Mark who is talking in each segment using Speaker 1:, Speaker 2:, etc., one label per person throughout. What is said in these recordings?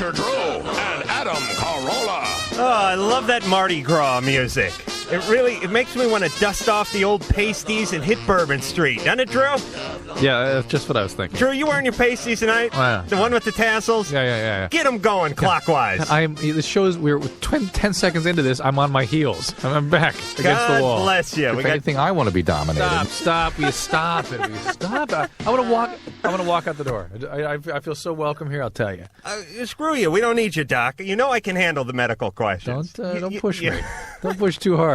Speaker 1: Dr. Drew and Adam Carolla.
Speaker 2: Oh, I love that Mardi Gras music. It makes me want to dust off the old pasties and hit Bourbon Street. Doesn't it, Drew?
Speaker 3: Yeah, that's just what I was thinking.
Speaker 2: Drew, you wearing your pasties tonight?
Speaker 3: Yeah.
Speaker 2: The one with the tassels?
Speaker 3: Yeah.
Speaker 2: Get them going clockwise.
Speaker 3: This shows we're 10 seconds into this. I'm on my heels. I'm back against the wall.
Speaker 2: God bless you.
Speaker 3: If anything, I want to be dominated. Stop. Will you stop it? Will you stop? I want to walk out the door. I feel so welcome here, I'll tell you.
Speaker 2: Screw you. We don't need you, Doc. You know I can handle the medical questions.
Speaker 3: Don't push me. Don't push too hard.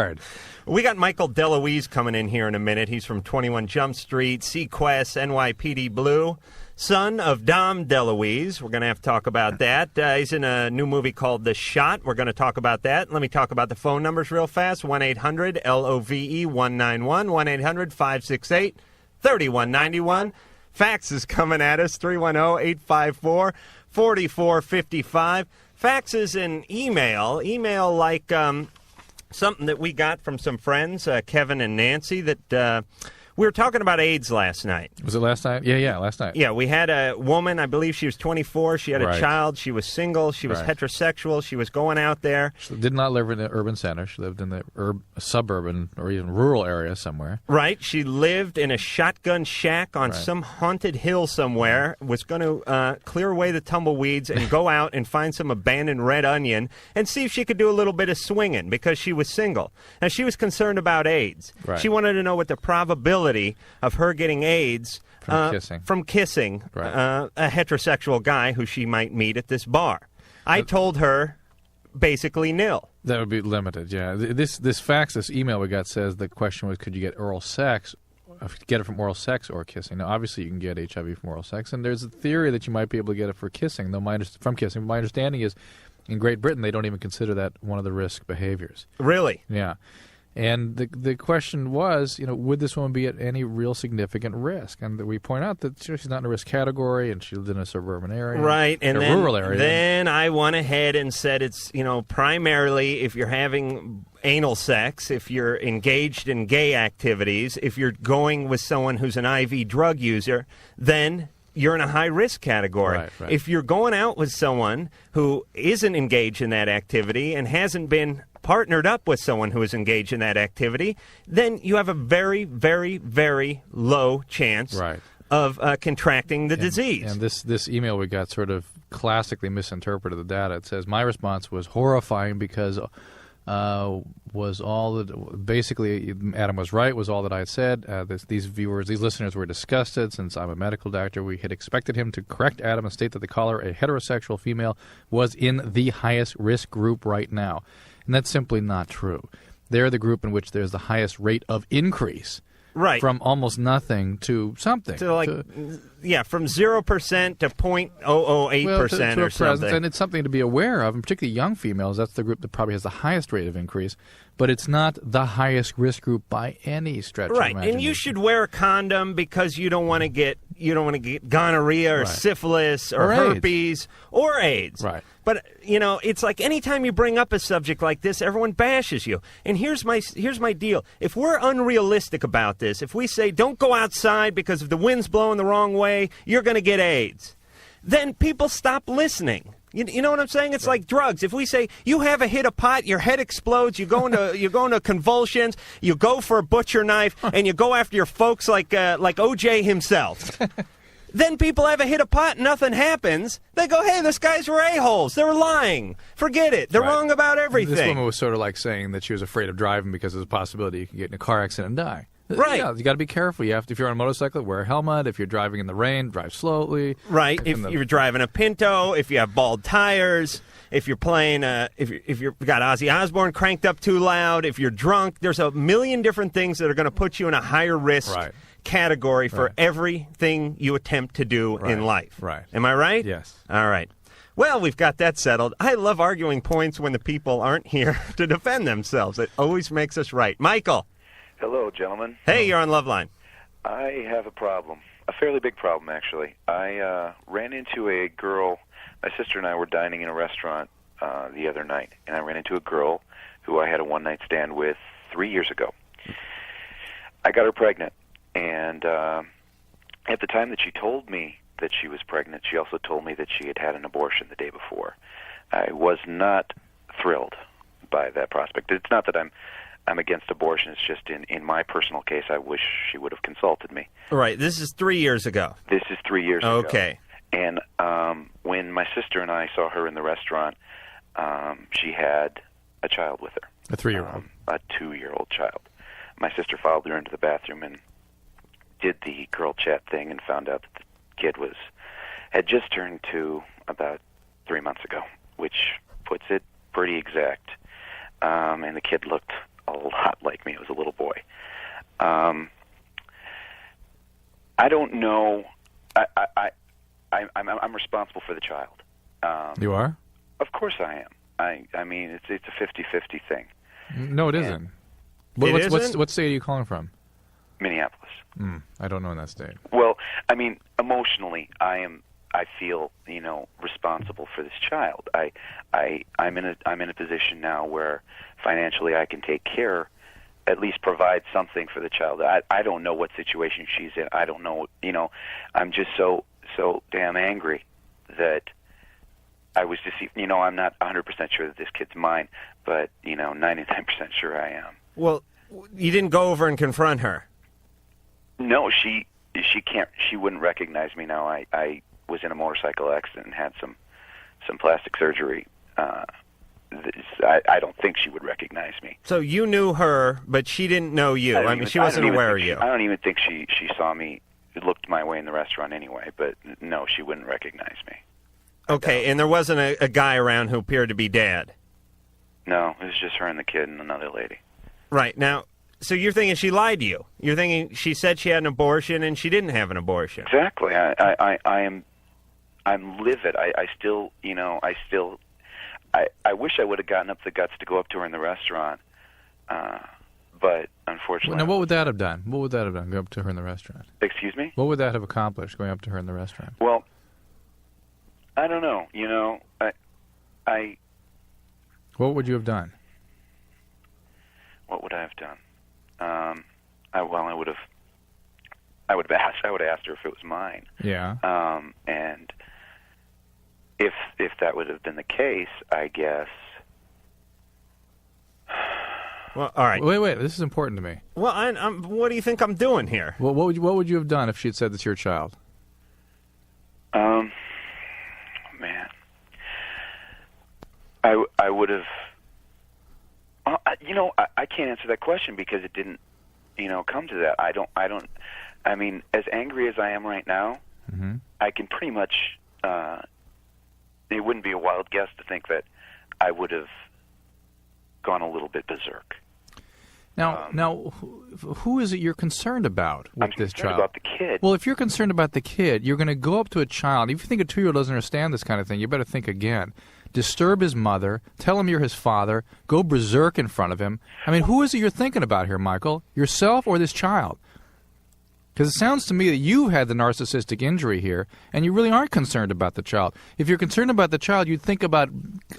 Speaker 2: We got Michael DeLuise coming in here in a minute. He's from 21 Jump Street, Sequest, NYPD Blue, son of Dom DeLuise. We're going to have to talk about that. He's in a new movie called The Shot. We're going to talk about that. Let me talk about the phone numbers real fast. 1-800-LOVE-191, 1-800-568-3191. Fax is coming at us, 310-854-4455. Faxes and email. Email like something that we got from some friends, Kevin and Nancy, that we were talking about AIDS last night.
Speaker 3: Was it last night? Yeah, last night.
Speaker 2: Yeah, we had a woman, I believe she was 24. She had a child. She was single. She was heterosexual. She was going out there.
Speaker 3: She did not live in an urban center. She lived in the suburban or even rural area somewhere.
Speaker 2: Right. She lived in a shotgun shack on some haunted hill somewhere, was going to clear away the tumbleweeds and go out and find some abandoned red onion and see if she could do a little bit of swinging because she was single. And she was concerned about AIDS.
Speaker 3: Right.
Speaker 2: She wanted to know what the probability of her getting AIDS from kissing a heterosexual guy who she might meet at this bar. I told her basically nil.
Speaker 3: That would be limited, yeah. This email we got says the question was, could you get oral sex, get it from oral sex or kissing? Now, obviously, you can get HIV from oral sex, and there's a theory that you might be able to get it from kissing. From kissing, my understanding is in Great Britain they don't even consider that one of the risk behaviors.
Speaker 2: Really?
Speaker 3: Yeah. And the question was, would this woman be at any real significant risk? And we point out that she's not in a risk category, and she lived in a suburban area,
Speaker 2: and
Speaker 3: a rural area.
Speaker 2: Then I went ahead and said it's, primarily if you're having anal sex, if you're engaged in gay activities, if you're going with someone who's an IV drug user, then you're in a high-risk category.
Speaker 3: Right.
Speaker 2: If you're going out with someone who isn't engaged in that activity and hasn't been partnered up with someone who is engaged in that activity, then you have a very, very, very low chance of contracting the disease.
Speaker 3: And this email we got sort of classically misinterpreted the data. It says, my response was horrifying because was all that basically Adam was right, was all that I had said. These listeners were disgusted. Since I'm a medical doctor, we had expected him to correct Adam and state that the caller, a heterosexual female, was in the highest risk group right now. And that's simply not true. They're the group in which there's the highest rate of increase.
Speaker 2: Right.
Speaker 3: From almost nothing to something.
Speaker 2: From 0% to 0.008% or something.
Speaker 3: And it's something to be aware of, and particularly young females. That's the group that probably has the highest rate of increase. But it's not the highest risk group by any stretch of imagination.
Speaker 2: And you should wear a condom because you don't want to get gonorrhea or syphilis or herpes or AIDS.
Speaker 3: Right.
Speaker 2: But it's like anytime you bring up a subject like this, everyone bashes you. And here's my deal. If we're unrealistic about this, if we say don't go outside because if the wind's blowing the wrong way, you're going to get AIDS, then people stop listening. You know what I'm saying? It's like drugs. If we say you have a hit of pot, your head explodes, you go into convulsions, you go for a butcher knife, and you go after your folks like O.J. himself. Then people have a hit of pot and nothing happens. They go, hey, those guys were a-holes. They were lying. Forget it. They're wrong about everything.
Speaker 3: This woman was sort of like saying that she was afraid of driving because there's a possibility you could get in a car accident and die.
Speaker 2: Right.
Speaker 3: Yeah, you got to be careful. If you're on a motorcycle, wear a helmet. If you're driving in the rain, drive slowly.
Speaker 2: Right. If you're driving a Pinto, if you have bald tires, if you're playing, if you've got Ozzy Osbourne cranked up too loud, if you're drunk, there's a million different things that are going to put you in a higher risk category for everything you attempt to do in life.
Speaker 3: Right.
Speaker 2: Am I right?
Speaker 3: Yes.
Speaker 2: All right. Well, we've got that settled. I love arguing points when the people aren't here to defend themselves. It always makes us right. Michael.
Speaker 4: Hello, gentlemen.
Speaker 2: Hey, you're on Loveline.
Speaker 4: I have a problem, a fairly big problem, actually. I ran into a girl. My sister and I were dining in a restaurant the other night, and I ran into a girl who I had a one-night stand with 3 years ago. I got her pregnant, and at the time that she told me that she was pregnant. She also told me that she had had an abortion the day before. I was not thrilled by that prospect. It's not that I'm against abortion. It's just in my personal case, I wish she would have consulted me.
Speaker 2: Right. This is 3 years ago.
Speaker 4: This is 3 years ago.
Speaker 2: Okay.
Speaker 4: And when my sister and I saw her in the restaurant, she had a child with her.
Speaker 3: A 3-year-old.
Speaker 4: A 2-year-old child. My sister followed her into the bathroom and did the girl chat thing and found out that the kid had just turned 2 about 3 months ago, which puts it pretty exact. And the kid looked a lot like me. It was a little boy. I don't know. I'm responsible for the child.
Speaker 3: You are?
Speaker 4: Of course I am. I mean, it's a 50-50 thing.
Speaker 3: No, it isn't. What state are you calling from?
Speaker 4: Minneapolis.
Speaker 3: I don't know in that state.
Speaker 4: Well, I mean, emotionally, I feel, responsible for this child. I'm in a position now where financially I can take care, at least provide something for the child. I don't know what situation she's in. I don't know, I'm just so damn angry that I was deceived. I'm not 100% sure that this kid's mine, but 99% sure I am.
Speaker 2: Well, you didn't go over and confront her.
Speaker 4: No, she can't. She wouldn't recognize me now. I was in a motorcycle accident and had some plastic surgery. I don't think she would recognize me.
Speaker 2: So you knew her, but she didn't know you. I mean, she wasn't aware of you.
Speaker 4: I don't even think she saw me. Looked my way in the restaurant anyway. But no, she wouldn't recognize me.
Speaker 2: Okay, and there wasn't a guy around who appeared to be Dad.
Speaker 4: No, it was just her and the kid and another lady.
Speaker 2: Right now. So you're thinking she lied to you. You're thinking she said she had an abortion and she didn't have an abortion.
Speaker 4: Exactly. I'm livid. I wish I would have gotten up the guts to go up to her in the restaurant. But unfortunately.
Speaker 3: Now, what would that have done? What would that have done? Go up to her in the restaurant.
Speaker 4: Excuse me?
Speaker 3: What would that have accomplished? Going up to her in the restaurant.
Speaker 4: Well, I don't know.
Speaker 3: What would you have done?
Speaker 4: What would I have done? I would have asked her if it was mine.
Speaker 3: Yeah.
Speaker 4: And if that would have been the case, I guess.
Speaker 2: Well, all right.
Speaker 3: Wait. This is important to me.
Speaker 2: Well, what do you think I'm doing here?
Speaker 3: Well, what would you have done if she had said that's your child?
Speaker 4: Man, I would have. I can't answer that question because it didn't, come to that. I don't. I mean, as angry as I am right now, I can pretty much. It wouldn't be a wild guess to think that I would have gone a little bit berserk.
Speaker 3: Now, who is it you're concerned about with this child?
Speaker 4: I'm concerned about the kid.
Speaker 3: Well, if you're concerned about the kid, you're going to go up to a child. If you think a 2-year-old doesn't understand this kind of thing, you better think again. Disturb his mother. Tell him you're his father. Go berserk in front of him. I mean, who is it you're thinking about here, Michael? Yourself or this child? Because it sounds to me that you had the narcissistic injury here, and you really aren't concerned about the child. If you're concerned about the child, you'd think about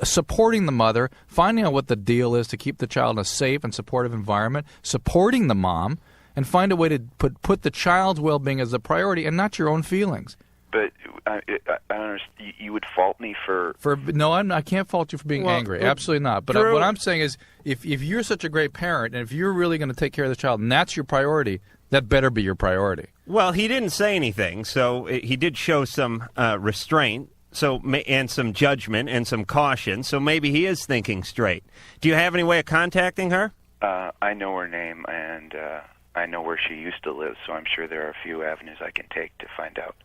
Speaker 3: supporting the mother, finding out what the deal is to keep the child in a safe and supportive environment, supporting the mom, and find a way to put the child's well-being as a priority and not your own feelings.
Speaker 4: But I don't understand. You would fault me for...
Speaker 3: No, I can't fault you for being angry. Absolutely not. But what I'm saying is, if you're such a great parent, and if you're really going to take care of the child, and that's your priority, that better be your priority.
Speaker 2: Well, he didn't say anything, so he did show some restraint, and some judgment and some caution. So maybe he is thinking straight. Do you have any way of contacting her?
Speaker 4: I know her name, and I know where she used to live. So I'm sure there are a few avenues I can take to find out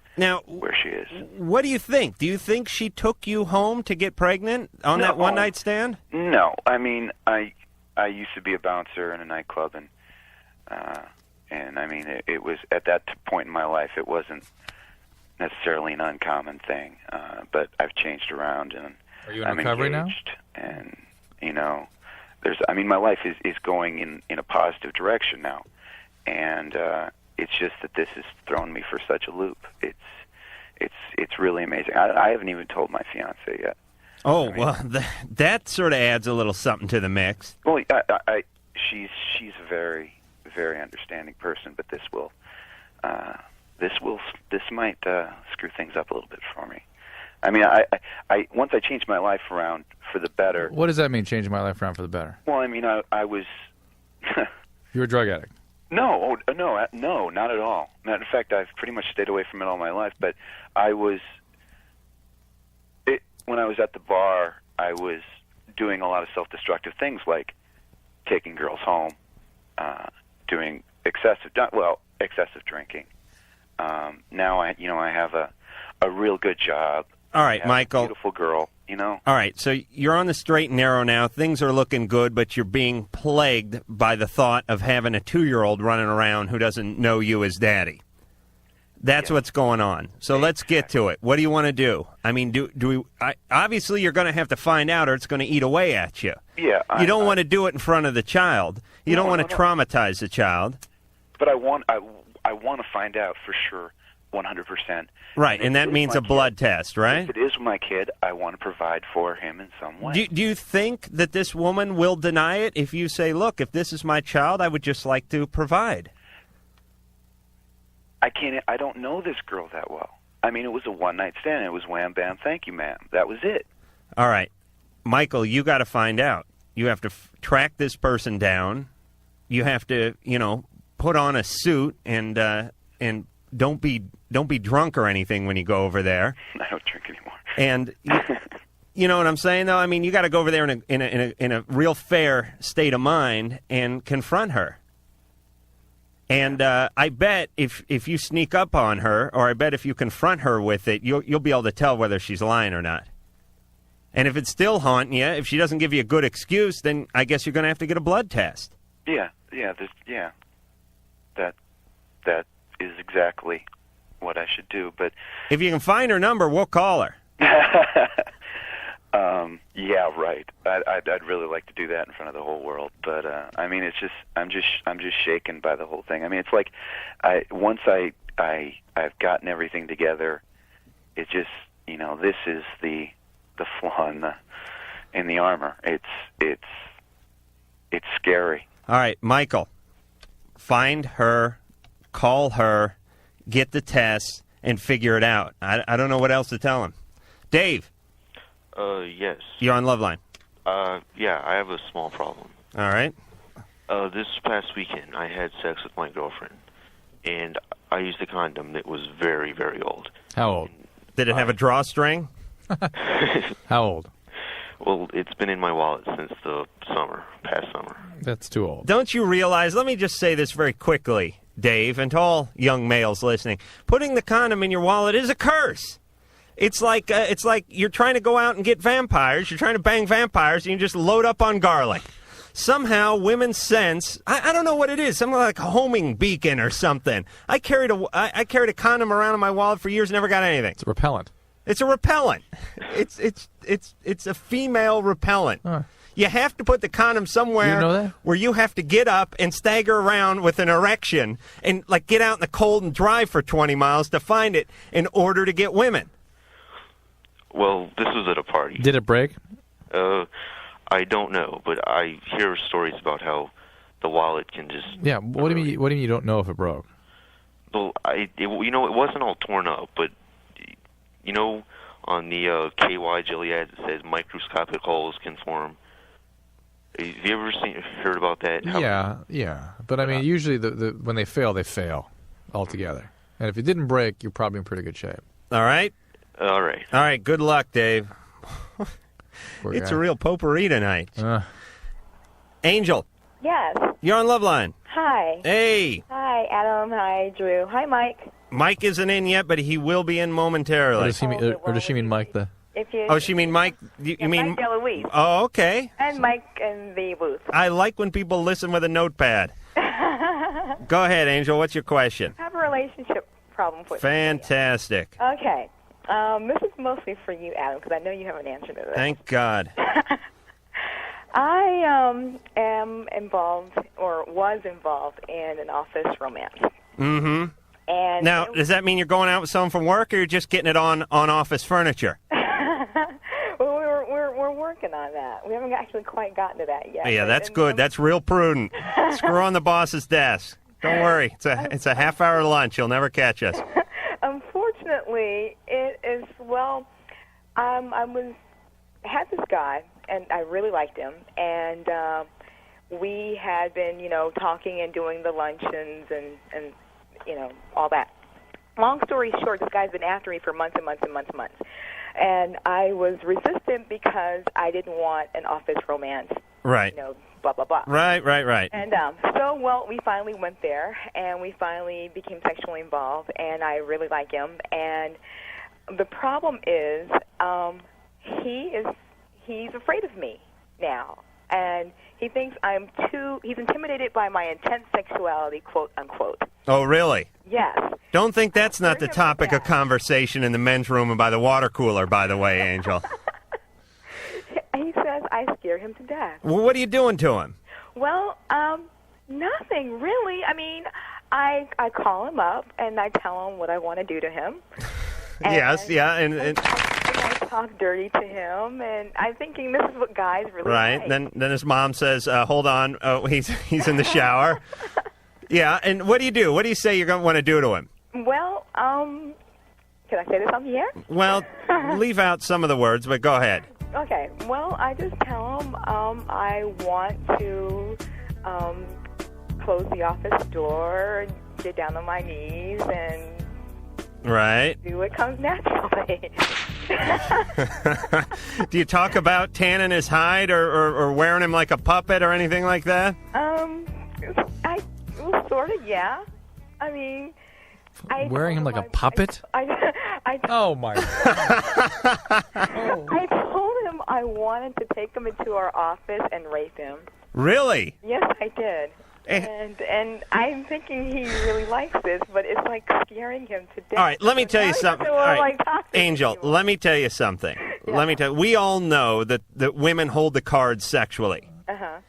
Speaker 4: where she is.
Speaker 2: What do you think? Do you think she took you home to get pregnant on that one-night stand?
Speaker 4: No. I mean, I used to be a bouncer in a nightclub, and I mean, it was at that point in my life, it wasn't necessarily an uncommon thing. But I've changed around, and
Speaker 3: are you in
Speaker 4: I'm
Speaker 3: recovery
Speaker 4: engaged, now? And my life is going in a positive direction now, and it's just that this has thrown me for such a loop. It's really amazing. I haven't even told my fiance yet.
Speaker 2: Oh, well, that sort of adds a little something to the mix.
Speaker 4: Well, she's a very, very understanding person, but this will this might screw things up a little bit for me. I mean, I once I changed my life around for the better.
Speaker 3: What does that mean, changing my life around for the better?
Speaker 4: Well, I mean, I was.
Speaker 3: You were a drug addict.
Speaker 4: No, not at all. In fact, I've pretty much stayed away from it all my life. But I was. When I was at the bar, I was doing a lot of self-destructive things like taking girls home, doing excessive drinking. Now I have a real good job.
Speaker 2: All right, Michael.
Speaker 4: Beautiful girl,
Speaker 2: All right, so you're on the straight and narrow now. Things are looking good, but you're being plagued by the thought of having a 2-year-old running around who doesn't know you as daddy. That's what's going on. So let's get to it. What do you want to do? I mean, obviously you're going to have to find out, or it's going to eat away at you.
Speaker 4: Yeah.
Speaker 2: You don't want to do it in front of the child. You don't want to traumatize the child.
Speaker 4: But I want to find out for sure, 100%.
Speaker 2: Right, and that means a blood test, right?
Speaker 4: If it is my kid, I want to provide for him in some way.
Speaker 2: Do you think that this woman will deny it if you say, look, if this is my child, I would just like to provide?
Speaker 4: I don't know this girl that well. I mean, it was a one-night stand. It was wham, bam, thank you, ma'am. That was it.
Speaker 2: All right. Michael, you got to find out. You have to track this person down. You have to, put on a suit and don't be drunk or anything when you go over there.
Speaker 4: I don't drink anymore.
Speaker 2: And you know what I'm saying, though? I mean, you got to go over there in a real fair state of mind and confront her. And I bet if you sneak up on her, or I bet if you confront her with it, you'll be able to tell whether she's lying or not. And if it's still haunting you, if she doesn't give you a good excuse, then I guess you're going to have to get a blood test.
Speaker 4: Yeah. That is exactly what I should do. But
Speaker 2: if you can find her number, we'll call her.
Speaker 4: Yeah, right. I'd really like to do that in front of the whole world, but I mean, it's just I'm just shaken by the whole thing. I mean, it's like once I've gotten everything together, it just this is the flaw in the armor. It's scary.
Speaker 2: All right, Michael, find her, call her, get the test, and figure it out. I don't know what else to tell him. Dave.
Speaker 5: Yes.
Speaker 2: You're on Loveline.
Speaker 5: Yeah, I have a small problem.
Speaker 2: All right.
Speaker 5: This past weekend, I had sex with my girlfriend, and I used a condom that was very, very old.
Speaker 3: How old?
Speaker 2: Did it have a drawstring?
Speaker 3: How old?
Speaker 5: Well, it's been in my wallet since the past summer.
Speaker 3: That's too old.
Speaker 2: Don't you realize, let me just say this very quickly, Dave, and to all young males listening, putting the condom in your wallet is a curse. It's like you're trying to go out and get vampires. You're trying to bang vampires, and you just load up on garlic. Somehow, women sense, I don't know what it is, something like a homing beacon or something. I carried a condom around in my wallet for years, never got anything.
Speaker 3: It's a repellent.
Speaker 2: It's a repellent. It's a female repellent.
Speaker 3: Huh.
Speaker 2: You have to put the condom somewhere
Speaker 3: You know that?
Speaker 2: where you have to get up and stagger around with an erection and get out in the cold and dry for 20 miles to find it in order to get women.
Speaker 5: Well, this was at a party.
Speaker 3: Did it break?
Speaker 5: I don't know, but I hear stories about how the wallet can just...
Speaker 3: Yeah, what do you mean you don't know if it broke?
Speaker 5: Well, it wasn't all torn up, but, on the KY jelly ads it says microscopic holes can form. Have you ever heard about that?
Speaker 3: Yeah. But, I mean, usually when they fail altogether. And if it didn't break, you're probably in pretty good shape.
Speaker 2: All right?
Speaker 5: All right.
Speaker 2: All right, good luck, Dave. It's a real potpourri tonight. Angel.
Speaker 6: Yes.
Speaker 2: You're on Loveline.
Speaker 6: Hi.
Speaker 2: Hey.
Speaker 6: Hi, Adam. Hi, Drew. Hi, Mike.
Speaker 2: Mike isn't in yet, but he will be in momentarily.
Speaker 3: Or does she mean Mike the...
Speaker 2: Oh, she mean Mike? You mean...
Speaker 6: Mike DeLuise.
Speaker 2: Oh, okay.
Speaker 6: And Mike in the booth.
Speaker 2: I like when people listen with a notepad. Go ahead, Angel. What's your question?
Speaker 6: I have a relationship problem for
Speaker 2: Fantastic.
Speaker 6: you. Okay. This is mostly for you, Adam, because I know you have an answer to this.
Speaker 2: Thank God.
Speaker 6: I am involved, or was involved, in an office romance.
Speaker 2: Mm-hmm.
Speaker 6: And
Speaker 2: now, does that mean you're going out with someone from work, or you're just getting it on office furniture?
Speaker 6: Well, we're working on that. We haven't actually quite gotten to that yet.
Speaker 2: Yeah, that's good. That's real prudent. Screw on the boss's desk. Don't worry. It's a half-hour lunch. You'll never catch us.
Speaker 6: Unfortunately, it is, well, had this guy, and I really liked him, and we had been, talking and doing the luncheons and all that. Long story short, this guy's been after me for months and months and months and months. And I was resistant because I didn't want an office romance.
Speaker 2: Right.
Speaker 6: Blah, blah, blah.
Speaker 2: Right.
Speaker 6: And we finally went there, and we finally became sexually involved, and I really like him. And the problem is he's afraid of me now. And he thinks he's intimidated by my intense sexuality, quote, unquote.
Speaker 2: Oh, really?
Speaker 6: Yes.
Speaker 2: Don't think that's not the topic of conversation in the men's room and by the water cooler, by the way, Angel.
Speaker 6: He says I scare him to death.
Speaker 2: Well, what are you doing to him?
Speaker 6: Well, nothing, really. I mean, I call him up, and I tell him what I want to do to him.
Speaker 2: Yes, yeah, and
Speaker 6: I talk dirty to him, and I'm thinking this is what guys really like.
Speaker 2: Then his mom says, hold on, he's in the shower. Yeah, and what do you do? What do you say you're going to want to do to him?
Speaker 6: Well, can I say this on the air?
Speaker 2: Well, leave out some of the words, but go ahead.
Speaker 6: Okay, well, I just tell him I want to close the office door, get down on my knees, and do what comes naturally.
Speaker 2: Do you talk about tanning his hide or wearing him like a puppet or anything like that?
Speaker 6: Sort of, yeah. I mean,
Speaker 3: wearing him like a puppet? Oh, my God.
Speaker 6: I told him I wanted to take him into our office and rape him.
Speaker 2: Really?
Speaker 6: Yes, I did. And I'm thinking he really likes this, but it's like scaring him to death.
Speaker 2: All right, let me tell you something. All right, Angel, let me tell you something. Yeah. We all know that women hold the cards sexually.
Speaker 6: Uh-huh.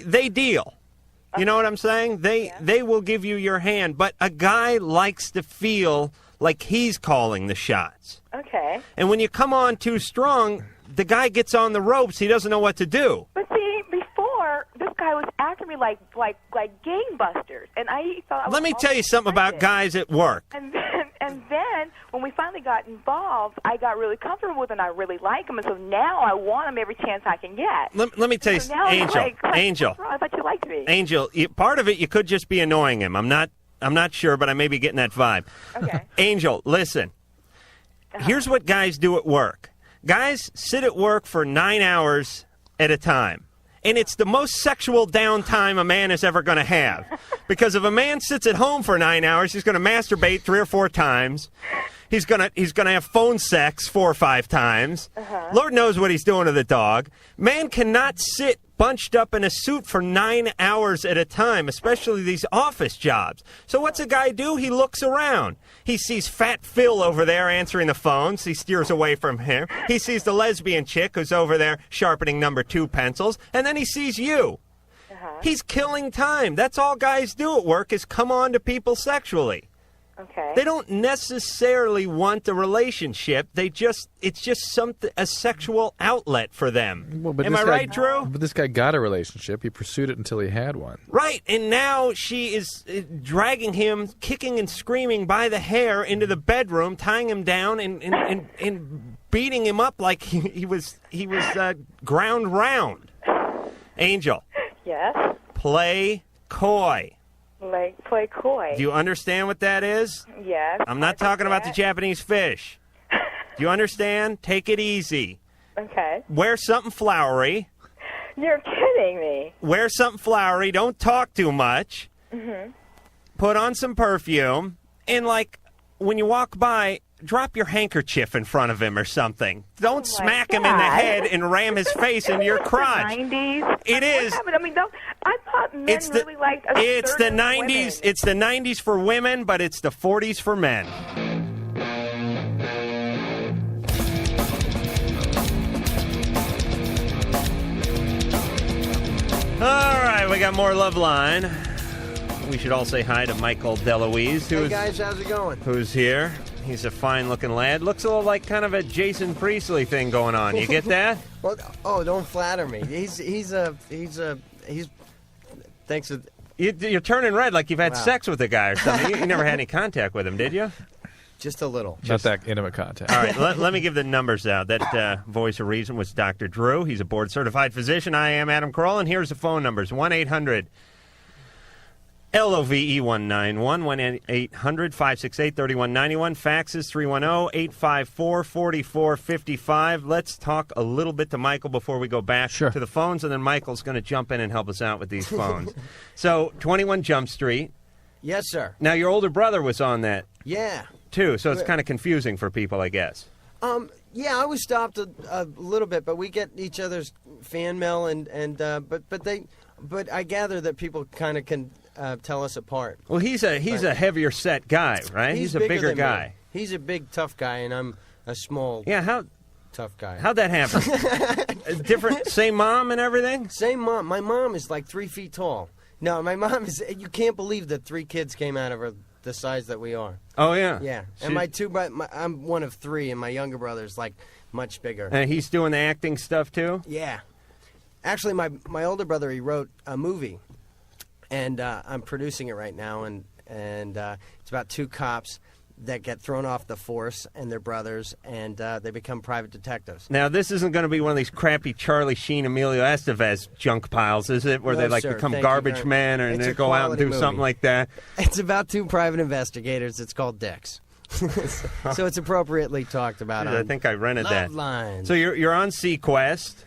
Speaker 2: They deal. You know what I'm saying? They will give you your hand, but a guy likes to feel like he's calling the shots.
Speaker 6: Okay.
Speaker 2: And when you come on too strong, the guy gets on the ropes. He doesn't know what to do.
Speaker 6: But see, before, this guy was after me like gangbusters, and I thought I was
Speaker 2: Let me tell you something about guys at work.
Speaker 6: And then, when we finally got involved, I got really comfortable with him, and I really like him, and so now I want him every chance I can get.
Speaker 2: Let me tell you, Angel,
Speaker 6: I thought you liked me.
Speaker 2: Angel, part of it, you could just be annoying him. I'm not sure, but I may be getting that vibe.
Speaker 6: Okay.
Speaker 2: Angel, listen. Here's what guys do at work. Guys sit at work for 9 hours at a time. And it's the most sexual downtime a man is ever going to have. Because if a man sits at home for 9 hours, he's going to masturbate 3 or 4 times. He's gonna have phone sex 4 or 5 times. Uh-huh. Lord knows what he's doing to the dog. Man cannot sit bunched up in a suit for 9 hours at a time, especially these office jobs. So what's a guy do? He looks around. He sees Fat Phil over there answering the phones. He steers away from him. He sees the lesbian chick who's over there sharpening number 2 pencils. And then he sees you. Uh-huh. He's killing time. That's all guys do at work is come on to people sexually.
Speaker 6: Okay.
Speaker 2: They don't necessarily want a relationship. It's just a sexual outlet for them.
Speaker 3: Well,
Speaker 2: Am I right, Drew?
Speaker 3: But this guy got a relationship. He pursued it until he had one.
Speaker 2: Right, and now she is dragging him, kicking and screaming by the hair into the bedroom, tying him down and beating him up like he was ground round. Angel.
Speaker 6: Yes.
Speaker 2: Play coy.
Speaker 6: Like play coy.
Speaker 2: Do you understand what that is?
Speaker 6: Yes.
Speaker 2: I'm not talking about the Japanese fish. Do you understand? Take it easy.
Speaker 6: Okay.
Speaker 2: Wear something flowery.
Speaker 6: You're kidding me.
Speaker 2: Wear something flowery. Don't talk too much.
Speaker 6: Mm-hmm.
Speaker 2: Put on some perfume. And, when you walk by, drop your handkerchief in front of him or something. Don't smack him in the head and ram his face into your crotch.
Speaker 6: The 90s?
Speaker 2: It is.
Speaker 6: I thought men really liked
Speaker 2: It's the 90s.
Speaker 6: Women.
Speaker 2: It's the 90s for women, but it's the 40s for men. All right, we got more Loveline. We should all say hi to Michael DeLuise.
Speaker 7: Hey guys, how's it going?
Speaker 2: Who's here? He's a fine-looking lad. Looks a little like kind of a Jason Priestley thing going on. You get that?
Speaker 7: Well, don't flatter me. He's thanks.
Speaker 2: You're turning red like you've had sex with a guy or something. You never had any contact with him, did you?
Speaker 7: Just a little.
Speaker 3: Not that intimate contact.
Speaker 2: All right, let me give the numbers out. That voice of reason was Dr. Drew. He's a board-certified physician. I am Adam Carolla, and here's the phone numbers. 1-800 LOVE191, 1-800-568-3191. Faxes 310-854-4455. Let's talk a little bit to Michael before we go back to the phones, and then Michael's going to jump in and help us out with these phones. So, 21 Jump Street.
Speaker 7: Yes, sir.
Speaker 2: Now, your older brother was on that.
Speaker 7: Yeah.
Speaker 2: Too, so it's kind of confusing for people, I guess.
Speaker 7: Yeah, I was stopped a little bit, but we get each other's fan mail, but I gather that people kind of can tell us apart.
Speaker 2: Well, he's a heavier set guy, right? He's a bigger guy.
Speaker 7: Me. He's a big, tough guy, and I'm a small, tough guy.
Speaker 2: How'd that happen? Different, same mom and everything?
Speaker 7: Same mom. My mom is like 3 feet tall. No, my mom is. You can't believe that 3 kids came out of her. The size that we are.
Speaker 2: Oh, yeah.
Speaker 7: Yeah. And I'm one of 3, and my younger brother's, like, much bigger.
Speaker 2: And he's doing the acting stuff, too?
Speaker 7: Yeah. Actually, my older brother, he wrote a movie, and I'm producing it right now, and it's about 2 cops that get thrown off the force, and they're brothers, and they become private detectives.
Speaker 2: Now, this isn't going to be one of these crappy Charlie Sheen, Emilio Estevez junk piles, is it? Where
Speaker 7: No,
Speaker 2: they, like,
Speaker 7: sir.
Speaker 2: become
Speaker 7: Thank
Speaker 2: garbage
Speaker 7: you
Speaker 2: men, and they go out and do
Speaker 7: movie.
Speaker 2: something like that?
Speaker 7: It's about 2 private investigators. It's called Dicks. So it's appropriately talked about.
Speaker 2: I think I rented that.
Speaker 7: Loveline.
Speaker 2: So you're on Sequest.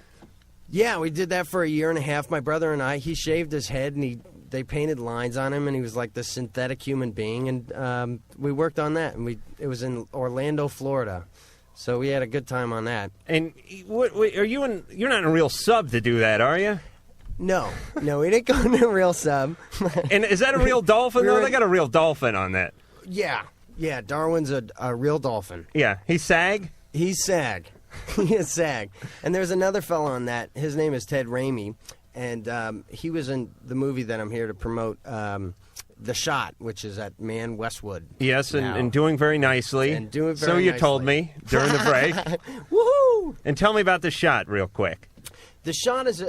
Speaker 7: Yeah, we did that for a year and a half. My brother and I. He shaved his head, and they painted lines on him, and he was like this synthetic human being. And we worked on that, and it was in Orlando, Florida. So we had a good time on that.
Speaker 2: And what are you in? You're not in a real sub to do that, are you?
Speaker 7: No, we didn't go into a real sub.
Speaker 2: And is that a real dolphin? They got a real dolphin on that.
Speaker 7: Yeah. Darwin's a real dolphin.
Speaker 2: Yeah, he's SAG.
Speaker 7: He's SAG. He is SAG. And there's another fellow on that. His name is Ted Raimi, and he was in the movie that I'm here to promote, The Shot, which is at Man Westwood.
Speaker 2: Yes, and doing very nicely.
Speaker 7: And doing very
Speaker 2: So you
Speaker 7: nicely.
Speaker 2: told me during the break.
Speaker 7: Woohoo!
Speaker 2: And tell me about The Shot real quick.
Speaker 7: The Shot is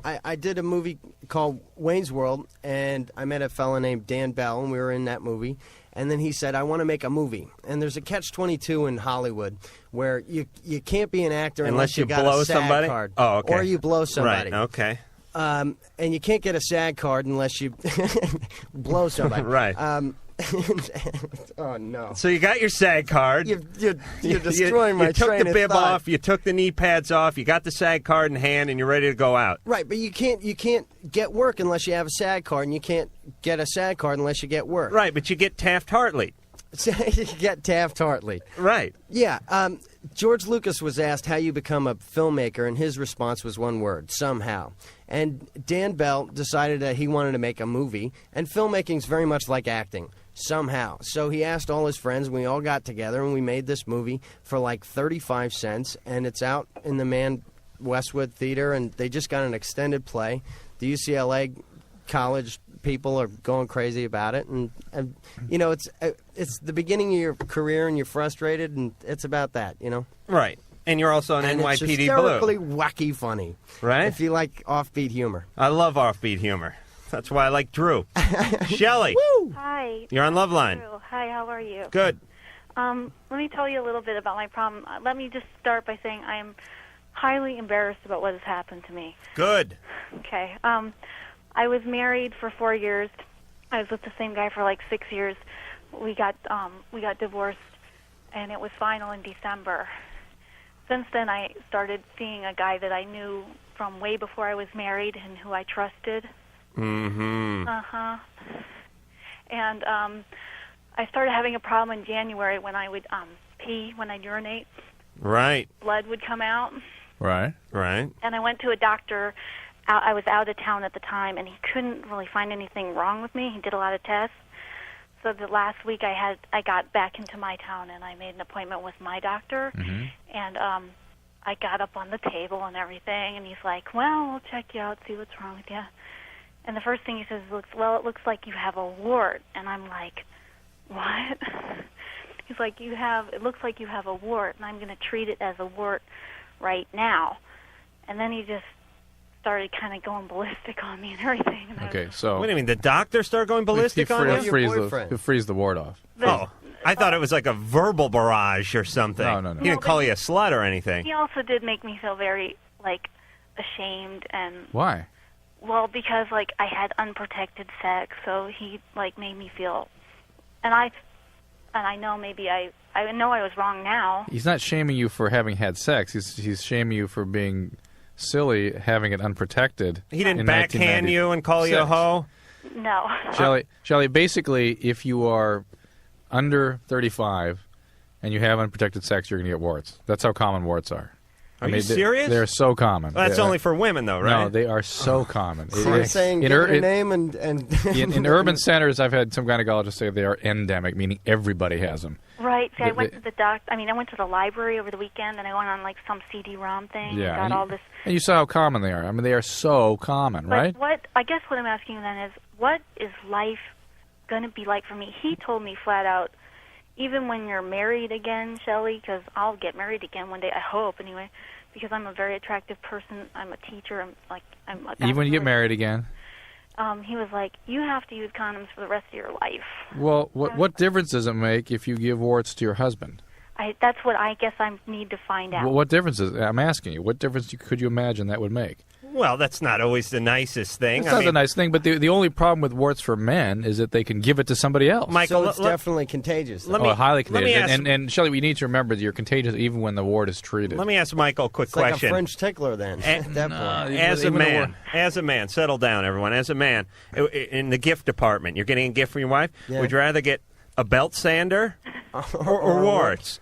Speaker 7: I did a movie called Wayne's World, and I met a fellow named Dan Bell, and we were in that movie. And then he said, I want to make a movie. And there's a catch-22 in Hollywood where you can't be an actor unless you got
Speaker 2: blow
Speaker 7: a SAG
Speaker 2: somebody?
Speaker 7: card.
Speaker 2: Oh, okay.
Speaker 7: Or you blow somebody.
Speaker 2: Right, okay.
Speaker 7: And you can't get a SAG card unless you blow somebody.
Speaker 2: Right.
Speaker 7: Oh, no.
Speaker 2: So you got your SAG card.
Speaker 7: You're destroying my
Speaker 2: You took
Speaker 7: train
Speaker 2: the
Speaker 7: of
Speaker 2: bib
Speaker 7: thought.
Speaker 2: off, you took the knee pads off, you got the SAG card in hand, and you're ready to go out.
Speaker 7: Right, but you can't get work unless you have a SAG card, and you can't get a SAG card unless you get work.
Speaker 2: Right, but you get Taft-Hartley.
Speaker 7: You get Taft-Hartley.
Speaker 2: Right.
Speaker 7: Yeah. George Lucas was asked how you become a filmmaker, and his response was one word: somehow. And Dan Bell decided that he wanted to make a movie, and filmmaking's very much like acting. Somehow. So he asked all his friends, and we all got together, and we made this movie for like 35 cents, and it's out in the Man Westwood Theater, and they just got an extended play. The UCLA college people are going crazy about it, and you know, it's the beginning of your career, and you're frustrated, and it's about that, you know.
Speaker 2: Right. And you're also on
Speaker 7: And
Speaker 2: NYPD
Speaker 7: it's hysterically
Speaker 2: Blue.
Speaker 7: wacky funny.
Speaker 2: Right?
Speaker 7: If you like offbeat humor.
Speaker 2: I love offbeat humor. That's why I like Drew. Shelley.
Speaker 7: Woo!
Speaker 8: Hi.
Speaker 2: You're on Loveline.
Speaker 8: Drew. Hi, how are you?
Speaker 2: Good.
Speaker 8: Let me tell you a little bit about my problem. Let me just start by saying I am highly embarrassed about what has happened to me.
Speaker 2: Good.
Speaker 8: Okay. I was married for 4 years. I was with the same guy for like 6 years. We got divorced, and it was final in December. Since then, I started seeing a guy that I knew from way before I was married and who I trusted.
Speaker 2: Mm-hmm.
Speaker 8: Uh-huh. And I started having a problem in January when I would pee, when I'd urinate.
Speaker 2: Right.
Speaker 8: Blood would come out.
Speaker 3: Right.
Speaker 2: Right.
Speaker 8: And I went to a doctor. I was out of town at the time, and he couldn't really find anything wrong with me. He did a lot of tests. So the last week I got back into my town, and I made an appointment with my doctor.
Speaker 3: Mm-hmm.
Speaker 8: And I got up on the table and everything, and he's like, well, we'll check you out, see what's wrong with you. And the first thing he says is, well, it looks like you have a wart. And I'm like, what? He's like, it looks like you have a wart, and I'm going to treat it as a wart right now. And then he just started kind of going ballistic on me and everything. And
Speaker 3: Okay, so
Speaker 2: What do you mean? The doctor started going ballistic on you?
Speaker 3: He'll freeze the wart off.
Speaker 2: Oh, I thought it was like a verbal barrage or something.
Speaker 3: No.
Speaker 2: He didn't call you a slut or anything.
Speaker 8: He also did make me feel very, like, ashamed and...
Speaker 3: Why?
Speaker 8: Well, because, like, I had unprotected sex, so he, like, made me feel... And I know maybe I know I was wrong now.
Speaker 3: He's not shaming you for having had sex. He's shaming you for being silly, having it unprotected.
Speaker 2: He didn't backhand you and call you a hoe?
Speaker 8: No.
Speaker 3: Shelley, basically, if you are under 35 and you have unprotected sex, you're going to get warts. That's how common warts are.
Speaker 2: Are you serious?
Speaker 3: They're so common.
Speaker 2: Well, that's only for women, though, right?
Speaker 3: No, they are so common.
Speaker 7: So you're saying give it a name and
Speaker 3: in urban centers, I've had some gynecologists say they are endemic, meaning everybody has them.
Speaker 8: Right. See, I went to the doctor. I mean, I went to the library over the weekend, and I went on like some CD-ROM thing.
Speaker 3: Yeah,
Speaker 8: and got all this.
Speaker 3: And you saw how common they are. I mean, they are so common, right?
Speaker 8: But I guess what I'm asking then is, what is life going to be like for me? He told me flat out, even when you're married again, Shelley, because I'll get married again one day. I hope, anyway. Because I'm a very attractive person. I'm a teacher. I'm a
Speaker 3: even when you get married again.
Speaker 8: He was like, you have to use condoms for the rest of your life.
Speaker 3: Well, what difference does it make if you give warts to your husband?
Speaker 8: That's what I guess I need to find out.
Speaker 3: Well, what difference is? I'm asking you. What difference could you imagine that would make?
Speaker 2: Well, that's not always the nicest thing.
Speaker 3: It's not the nice thing, but the only problem with warts for men is that they can give it to somebody else.
Speaker 2: Michael,
Speaker 7: so it's definitely contagious.
Speaker 3: Highly contagious. And Shelley, we need to remember that you're contagious even when the wart is treated.
Speaker 2: Let me ask Michael a quick
Speaker 7: it's
Speaker 2: question.
Speaker 7: Like a French tickler, then. At that point.
Speaker 2: As a man, settle down, everyone. As a man, in the gift department, you're getting a gift from your wife.
Speaker 7: Yeah.
Speaker 2: Would you rather get a belt sander or warts?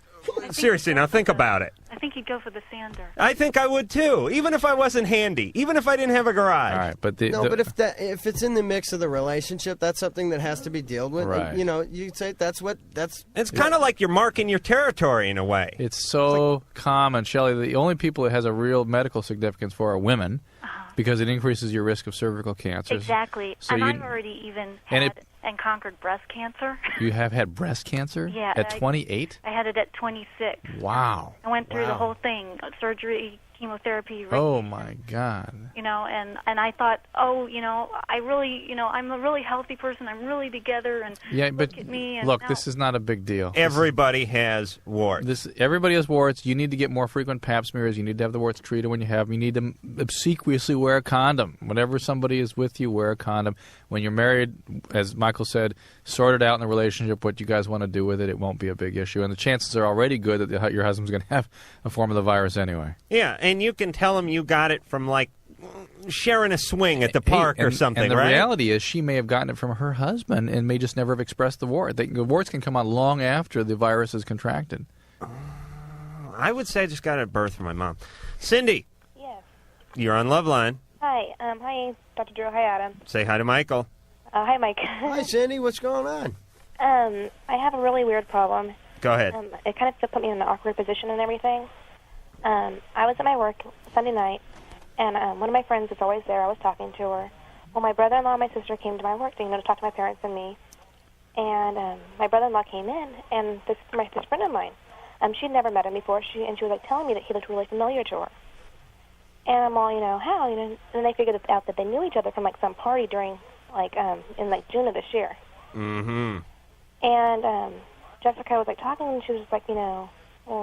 Speaker 2: Seriously, now think about it.
Speaker 8: I think you'd go for the sander.
Speaker 2: I think I would too, even if I wasn't handy, even if I didn't have a garage.
Speaker 3: All right, but
Speaker 7: but if it's in the mix of the relationship, that's something that has to be dealt with.
Speaker 3: Right.
Speaker 7: And, you'd say that's.
Speaker 2: It's kind of like you're marking your territory in a way.
Speaker 3: It's so common, Shelley. The only people it has a real medical significance for are women, because it increases your risk of cervical cancer.
Speaker 8: Exactly.
Speaker 3: So
Speaker 8: and I've already even had and conquered breast cancer.
Speaker 3: You have had breast cancer?
Speaker 8: Yeah.
Speaker 3: At 28?
Speaker 8: I had it at 26.
Speaker 3: Wow.
Speaker 8: I went through the whole thing, surgery, chemotherapy.
Speaker 3: Oh, my God.
Speaker 8: And I thought, I really, I'm a really healthy person. I'm really together, and
Speaker 3: look
Speaker 8: at me. And
Speaker 3: look, this is not a big deal.
Speaker 2: Everybody has warts.
Speaker 3: Everybody has warts. You need to get more frequent pap smears. You need to have the warts treated when you have them. You need to obsequiously wear a condom. Whenever somebody is with you, wear a condom. When you're married, as Michael said, sort it out in the relationship what you guys want to do with it. It won't be a big issue. And the chances are already good that your husband's going to have a form of the virus anyway.
Speaker 2: Yeah, and you can tell him you got it from, like, sharing a swing at the park or something,
Speaker 3: and the
Speaker 2: right?
Speaker 3: reality is she may have gotten it from her husband and may just never have expressed the wart. The warts can come on long after the virus is contracted.
Speaker 2: I would say I just got it at birth from my mom. Cindy.
Speaker 6: Yes.
Speaker 2: You're on Loveline.
Speaker 6: Hi. Hi, Dr. Drew. Hi, Adam.
Speaker 2: Say hi to Michael.
Speaker 6: Hi, Mike.
Speaker 7: Hi, Cindy. What's going on?
Speaker 6: I have a really weird problem.
Speaker 2: Go ahead.
Speaker 6: It kind of put me in an awkward position and everything. I was at my work Sunday night, and one of my friends was always there. I was talking to her. Well, my brother-in-law and my sister came to my work to talk to my parents and me. And my brother-in-law came in, and this friend of mine, she'd never met him before. She was like telling me that he looked really familiar to her. And I'm all, how? And then they figured out that they knew each other from like some party during in like June of this year.
Speaker 2: Mm-hmm.
Speaker 6: And Jessica was like talking, and she was just like, well,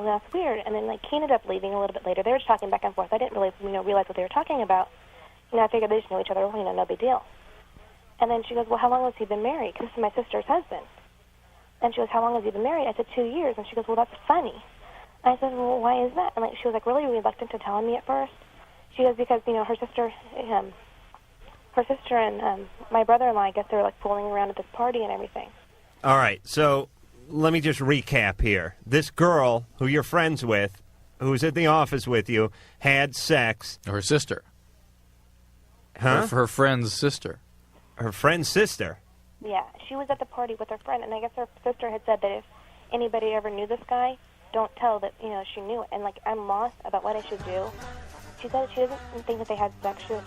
Speaker 6: that's weird. And then like he ended up leaving a little bit later. They were just talking back and forth. I didn't really realize what they were talking about. I figured they just knew each other. No big deal. And then she goes, well, how long has he been married? Because this is my sister's husband. And she goes, how long has he been married? I said, 2 years. And she goes, well, that's funny. I said, well, why is that? And she was like really reluctant to telling me at first. She goes, because her sister and my brother-in-law, I guess they were like fooling around at this party and everything.
Speaker 2: All right, so let me just recap here. This girl who you're friends with, who's at the office with you, had sex.
Speaker 3: Her sister.
Speaker 2: Huh?
Speaker 3: Her friend's sister.
Speaker 2: Her friend's sister.
Speaker 6: Yeah, she was at the party with her friend, and I guess her sister had said that if anybody ever knew this guy, don't tell that, she knew it. And, I'm lost about what I should do. She said she doesn't think that they had sex. She knows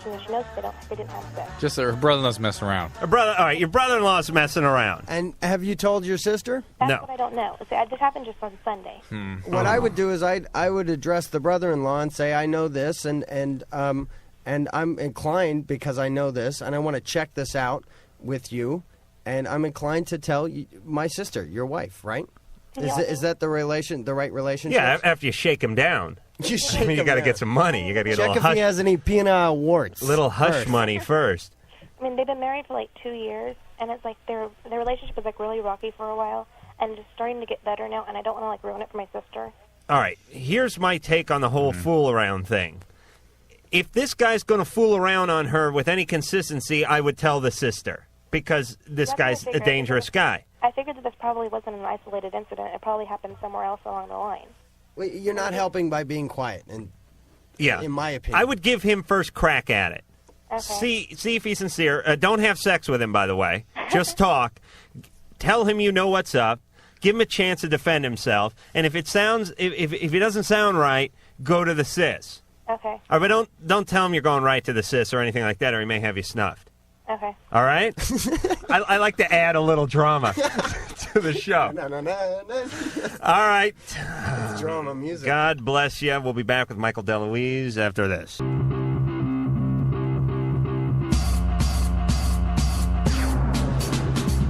Speaker 6: they didn't have sex.
Speaker 3: Just that her brother-in-law's messing around.
Speaker 2: All right, your brother-in-law's messing around.
Speaker 7: And have you told your sister?
Speaker 6: That's what I don't know. This happened just on Sunday.
Speaker 7: What I would do is I would address the brother-in-law and say, I know this, and and I'm inclined, because I know this, and I want to check this out with you, and I'm inclined to tell my sister, your wife, right? Is that the right relationship?
Speaker 2: Yeah, after you shake him down.
Speaker 7: You shake
Speaker 2: you got to get some money. You got to get
Speaker 7: check
Speaker 2: a little
Speaker 7: if
Speaker 2: hush.
Speaker 7: he has any penile warts.
Speaker 2: Little hush
Speaker 7: first.
Speaker 2: money first.
Speaker 9: I mean, they've been married for like 2 years, and it's like their relationship is like really rocky for a while, and just starting to get better now. And I don't want to like ruin it for my sister.
Speaker 2: All right, here's my take on the whole fool around thing. If this guy's going to fool around on her with any consistency, I would tell the sister, because this guy's a dangerous guy.
Speaker 9: I figured that this probably wasn't an isolated incident. It probably happened somewhere else along the line.
Speaker 7: Well, you're not helping by being quiet, and in my opinion.
Speaker 2: I would give him first crack at it.
Speaker 9: Okay.
Speaker 2: See if he's sincere. Don't have sex with him, by the way. Just talk. Tell him you know what's up. Give him a chance to defend himself. And if it sounds, if it doesn't sound right, go to the sis.
Speaker 9: Okay.
Speaker 2: All right, but don't tell him you're going right to the sis or anything like that, or he may have you snuffed.
Speaker 9: Okay.
Speaker 2: All right? I like to add a little drama to the show.
Speaker 7: No.
Speaker 2: All right.
Speaker 7: It's drama music.
Speaker 2: God bless you. We'll be back with Michael DeLuise after this.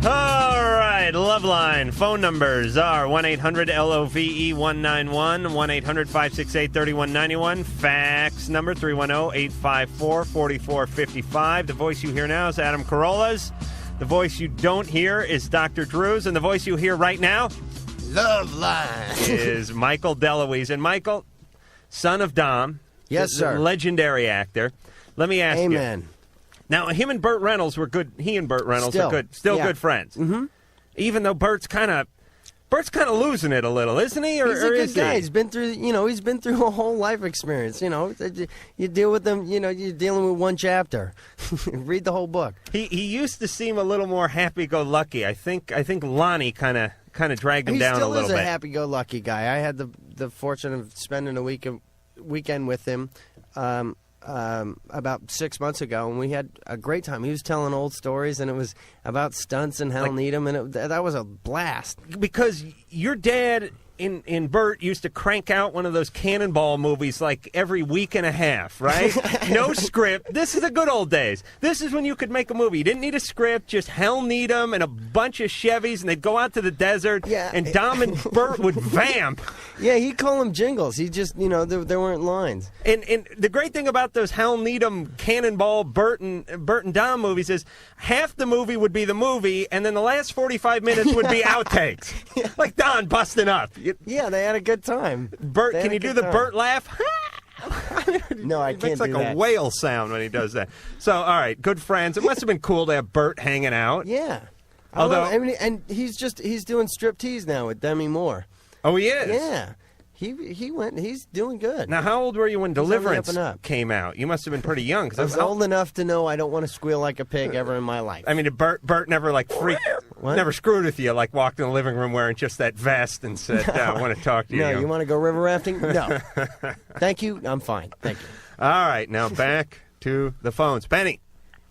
Speaker 2: All right, Loveline. Phone numbers are 1-800-LOVE-191, 1-800-568-3191. Fax number 310-854-4455. The voice you hear now is Adam Carolla's. The voice you don't hear is Dr. Drew's. And the voice you hear right now
Speaker 7: Loveline
Speaker 2: is Michael DeLuise. And Michael, son of Dom.
Speaker 7: Yes, sir.
Speaker 2: Legendary actor. Let me ask you.
Speaker 7: Amen.
Speaker 2: Now, him and Burt Reynolds were good. He and Burt Reynolds are good. Still good friends. Mm-hmm. Even though Burt's kind of losing it a little, isn't he?
Speaker 7: He's a good guy. He's been through, he's been through a whole life experience. You deal with them. You're dealing with one chapter. Read the whole book.
Speaker 2: He used to seem a little more happy-go-lucky. I think Lonnie kind of dragged him down a little bit.
Speaker 7: He still is a happy-go-lucky guy. I had the fortune of spending a weekend with him. About 6 months ago, and we had a great time. He was telling old stories, and it was about stunts and Hal Needham, and that was a blast.
Speaker 2: Because your dad in Burt used to crank out one of those Cannonball movies like every week and a half, right? No script. This is the good old days. This is when you could make a movie. You didn't need a script, just Hal Needham and a bunch of Chevys, and they'd go out to the desert, and Dom and Burt would vamp.
Speaker 7: Yeah, he'd call them jingles. He just, there weren't lines.
Speaker 2: And the great thing about those Hal Needham, Cannonball, Burt and Dom movies is half the movie would be the movie, and then the last 45 minutes would be outtakes. Like Don busting up.
Speaker 7: Yeah, they had a good time.
Speaker 2: Burt, can you do the Burt laugh?
Speaker 7: No, I can't do that.
Speaker 2: He makes like a whale sound when he does that. So, all right, good friends. It must have been cool to have Burt hanging out.
Speaker 7: Yeah.
Speaker 2: Although,
Speaker 7: and he's doing striptease now with Demi Moore.
Speaker 2: Oh, he is?
Speaker 7: Yeah. He's doing good.
Speaker 2: Now, how old were you when Deliverance came out? You must have been pretty young.
Speaker 7: I was old enough to know I don't want to squeal like a pig ever in my life.
Speaker 2: I mean, did Burt never never screwed with you, like walked in the living room wearing just that vest and said, I want to talk to you.
Speaker 7: No, you want to go river rafting? No. Thank you. I'm fine. Thank you.
Speaker 2: All right, now back to the phones. Penny.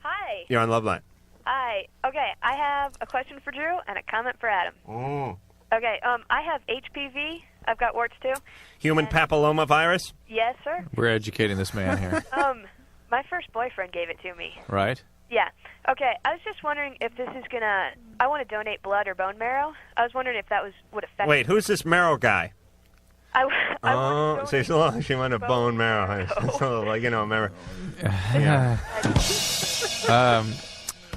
Speaker 10: Hi.
Speaker 2: You're on Loveline.
Speaker 10: Hi. Okay, I have a question for Drew and a comment for Adam.
Speaker 2: Oh.
Speaker 10: Okay, I have HPV. I've got warts too.
Speaker 2: Human papilloma virus?
Speaker 10: Yes, sir.
Speaker 3: We're educating this man here.
Speaker 10: My first boyfriend gave it to me.
Speaker 3: Right?
Speaker 10: Yeah. Okay, I was just wondering if this is gonna. I want to donate blood or bone marrow. I was wondering if that would affect.
Speaker 2: Wait, who's this marrow guy?
Speaker 10: I
Speaker 2: so long she wanted bone marrow. Remember.
Speaker 3: Yeah.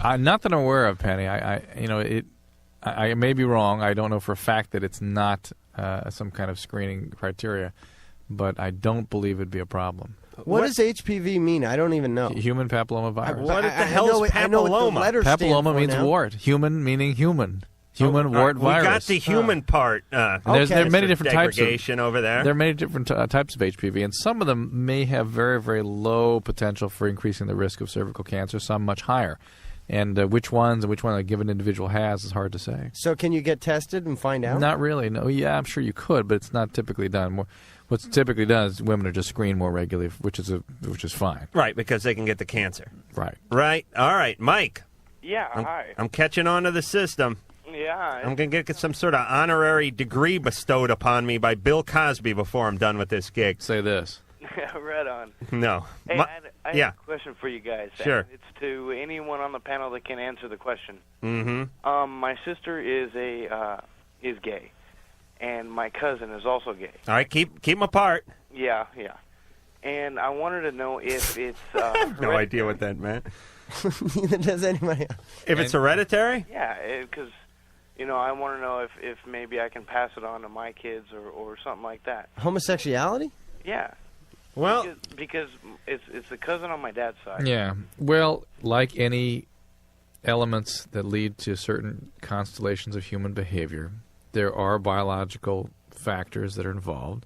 Speaker 3: Not that I'm aware of, Penny. I may be wrong. I don't know for a fact that it's not some kind of screening criteria, but I don't believe it'd be a problem.
Speaker 7: What does HPV mean? I don't even know.
Speaker 3: Human papillomavirus.
Speaker 2: What the hell is papilloma?
Speaker 7: I know what the letters stand
Speaker 3: Papilloma
Speaker 7: for
Speaker 3: means
Speaker 7: now.
Speaker 3: wart. Human meaning human. Human wart virus.
Speaker 2: We got the human part.
Speaker 3: There are many different types of
Speaker 2: over there.
Speaker 3: There are many different types of HPV, and some of them may have very, very low potential for increasing the risk of cervical cancer. Some much higher. And which ones and which one a given individual has is hard to say.
Speaker 7: So can you get tested and find out?
Speaker 3: Not really. No. Yeah, I'm sure you could, but it's not typically done. What's typically done is women are just screened more regularly, which is fine.
Speaker 2: Right, because they can get the cancer.
Speaker 3: Right.
Speaker 2: Right. All right, Mike.
Speaker 11: Yeah, hi.
Speaker 2: I'm catching on to the system.
Speaker 11: Yeah, hi.
Speaker 2: I'm going to get some sort of honorary degree bestowed upon me by Bill Cosby before I'm done with this gig.
Speaker 3: Say this.
Speaker 11: Right on.
Speaker 2: No.
Speaker 11: Hey, I
Speaker 2: Yeah.
Speaker 11: have a question for you guys.
Speaker 2: Sure.
Speaker 11: And it's to anyone on the panel that can answer the question.
Speaker 2: Mm-hmm.
Speaker 11: My sister is gay, and my cousin is also gay.
Speaker 2: All right, keep them apart.
Speaker 11: Yeah. And I wanted to know if it's
Speaker 2: I have no idea what that meant.
Speaker 7: Neither does anybody else.
Speaker 2: If it's hereditary?
Speaker 11: Yeah, because I want to know if maybe I can pass it on to my kids or something like that.
Speaker 7: Homosexuality?
Speaker 11: Yeah.
Speaker 2: Well,
Speaker 11: because it's a cousin on my dad's side.
Speaker 3: Yeah. Well, like any elements that lead to certain constellations of human behavior, there are biological factors that are involved,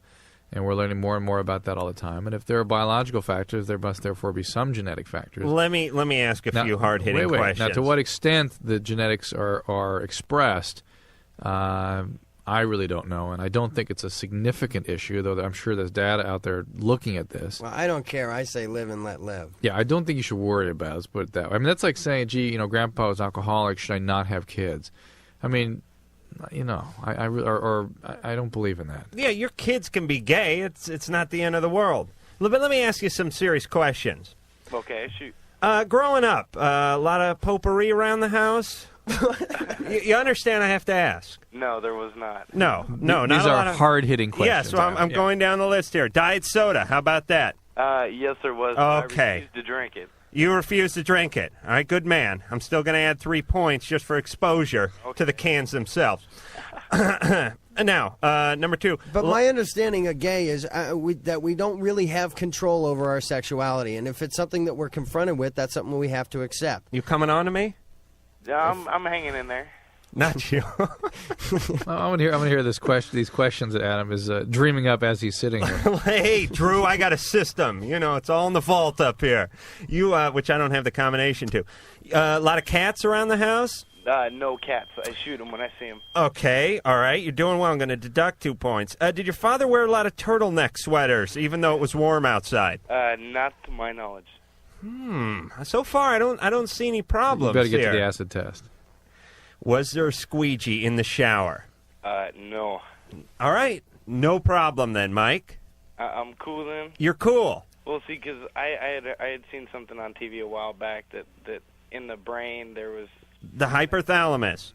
Speaker 3: and we're learning more and more about that all the time. And if there are biological factors, there must therefore be some genetic factors.
Speaker 2: Let me ask a few hard-hitting questions.
Speaker 3: Now, to what extent the genetics are expressed, I really don't know, and I don't think it's a significant issue, though I'm sure there's data out there looking at this.
Speaker 7: Well, I don't care. I say live and let live.
Speaker 3: Yeah, I don't think you should worry about it. Let's put it that way. I mean, that's like saying, gee, Grandpa was alcoholic. Should I not have kids? I mean, I don't believe in that.
Speaker 2: Yeah, your kids can be gay. It's not the end of the world. But let me ask you some serious questions.
Speaker 11: Okay, shoot.
Speaker 2: Growing up, a lot of potpourri around the house? you understand I have to ask?
Speaker 11: No, there was not.
Speaker 2: No, not
Speaker 3: These
Speaker 2: a
Speaker 3: are
Speaker 2: lot of
Speaker 3: hard-hitting questions.
Speaker 2: Yeah, so I'm going down the list here. Diet soda, how about that?
Speaker 11: Yes, there was. But
Speaker 2: Okay.
Speaker 11: I refused to drink it.
Speaker 2: You refuse to drink it. All right, good man. I'm still going to add 3 points just for exposure to the cans themselves. Now, number 2.
Speaker 7: But my understanding of gay is that we don't really have control over our sexuality, and if it's something that we're confronted with, that's something we have to accept.
Speaker 2: You coming on to me?
Speaker 11: Yeah, I'm hanging in there.
Speaker 2: Not you.
Speaker 3: I'm gonna hear these questions that Adam is dreaming up as he's sitting here.
Speaker 2: Hey, Drew, I got a system. It's all in the vault up here. Which I don't have the combination to. A lot of cats around the house?
Speaker 11: No cats. I shoot them when I see them.
Speaker 2: Okay, all right. You're doing well. I'm going to deduct 2 points. Did your father wear a lot of turtleneck sweaters, even though it was warm outside?
Speaker 11: Not to my knowledge.
Speaker 2: So far, I don't see any problems.
Speaker 3: You better get
Speaker 2: here.
Speaker 3: to the acid test.
Speaker 2: Was there a squeegee in the shower?
Speaker 11: No.
Speaker 2: All right. No problem then, Mike.
Speaker 11: I'm cool then.
Speaker 2: You're cool.
Speaker 11: Well, see, because I had seen something on TV a while back that in the brain there was
Speaker 2: The hypothalamus.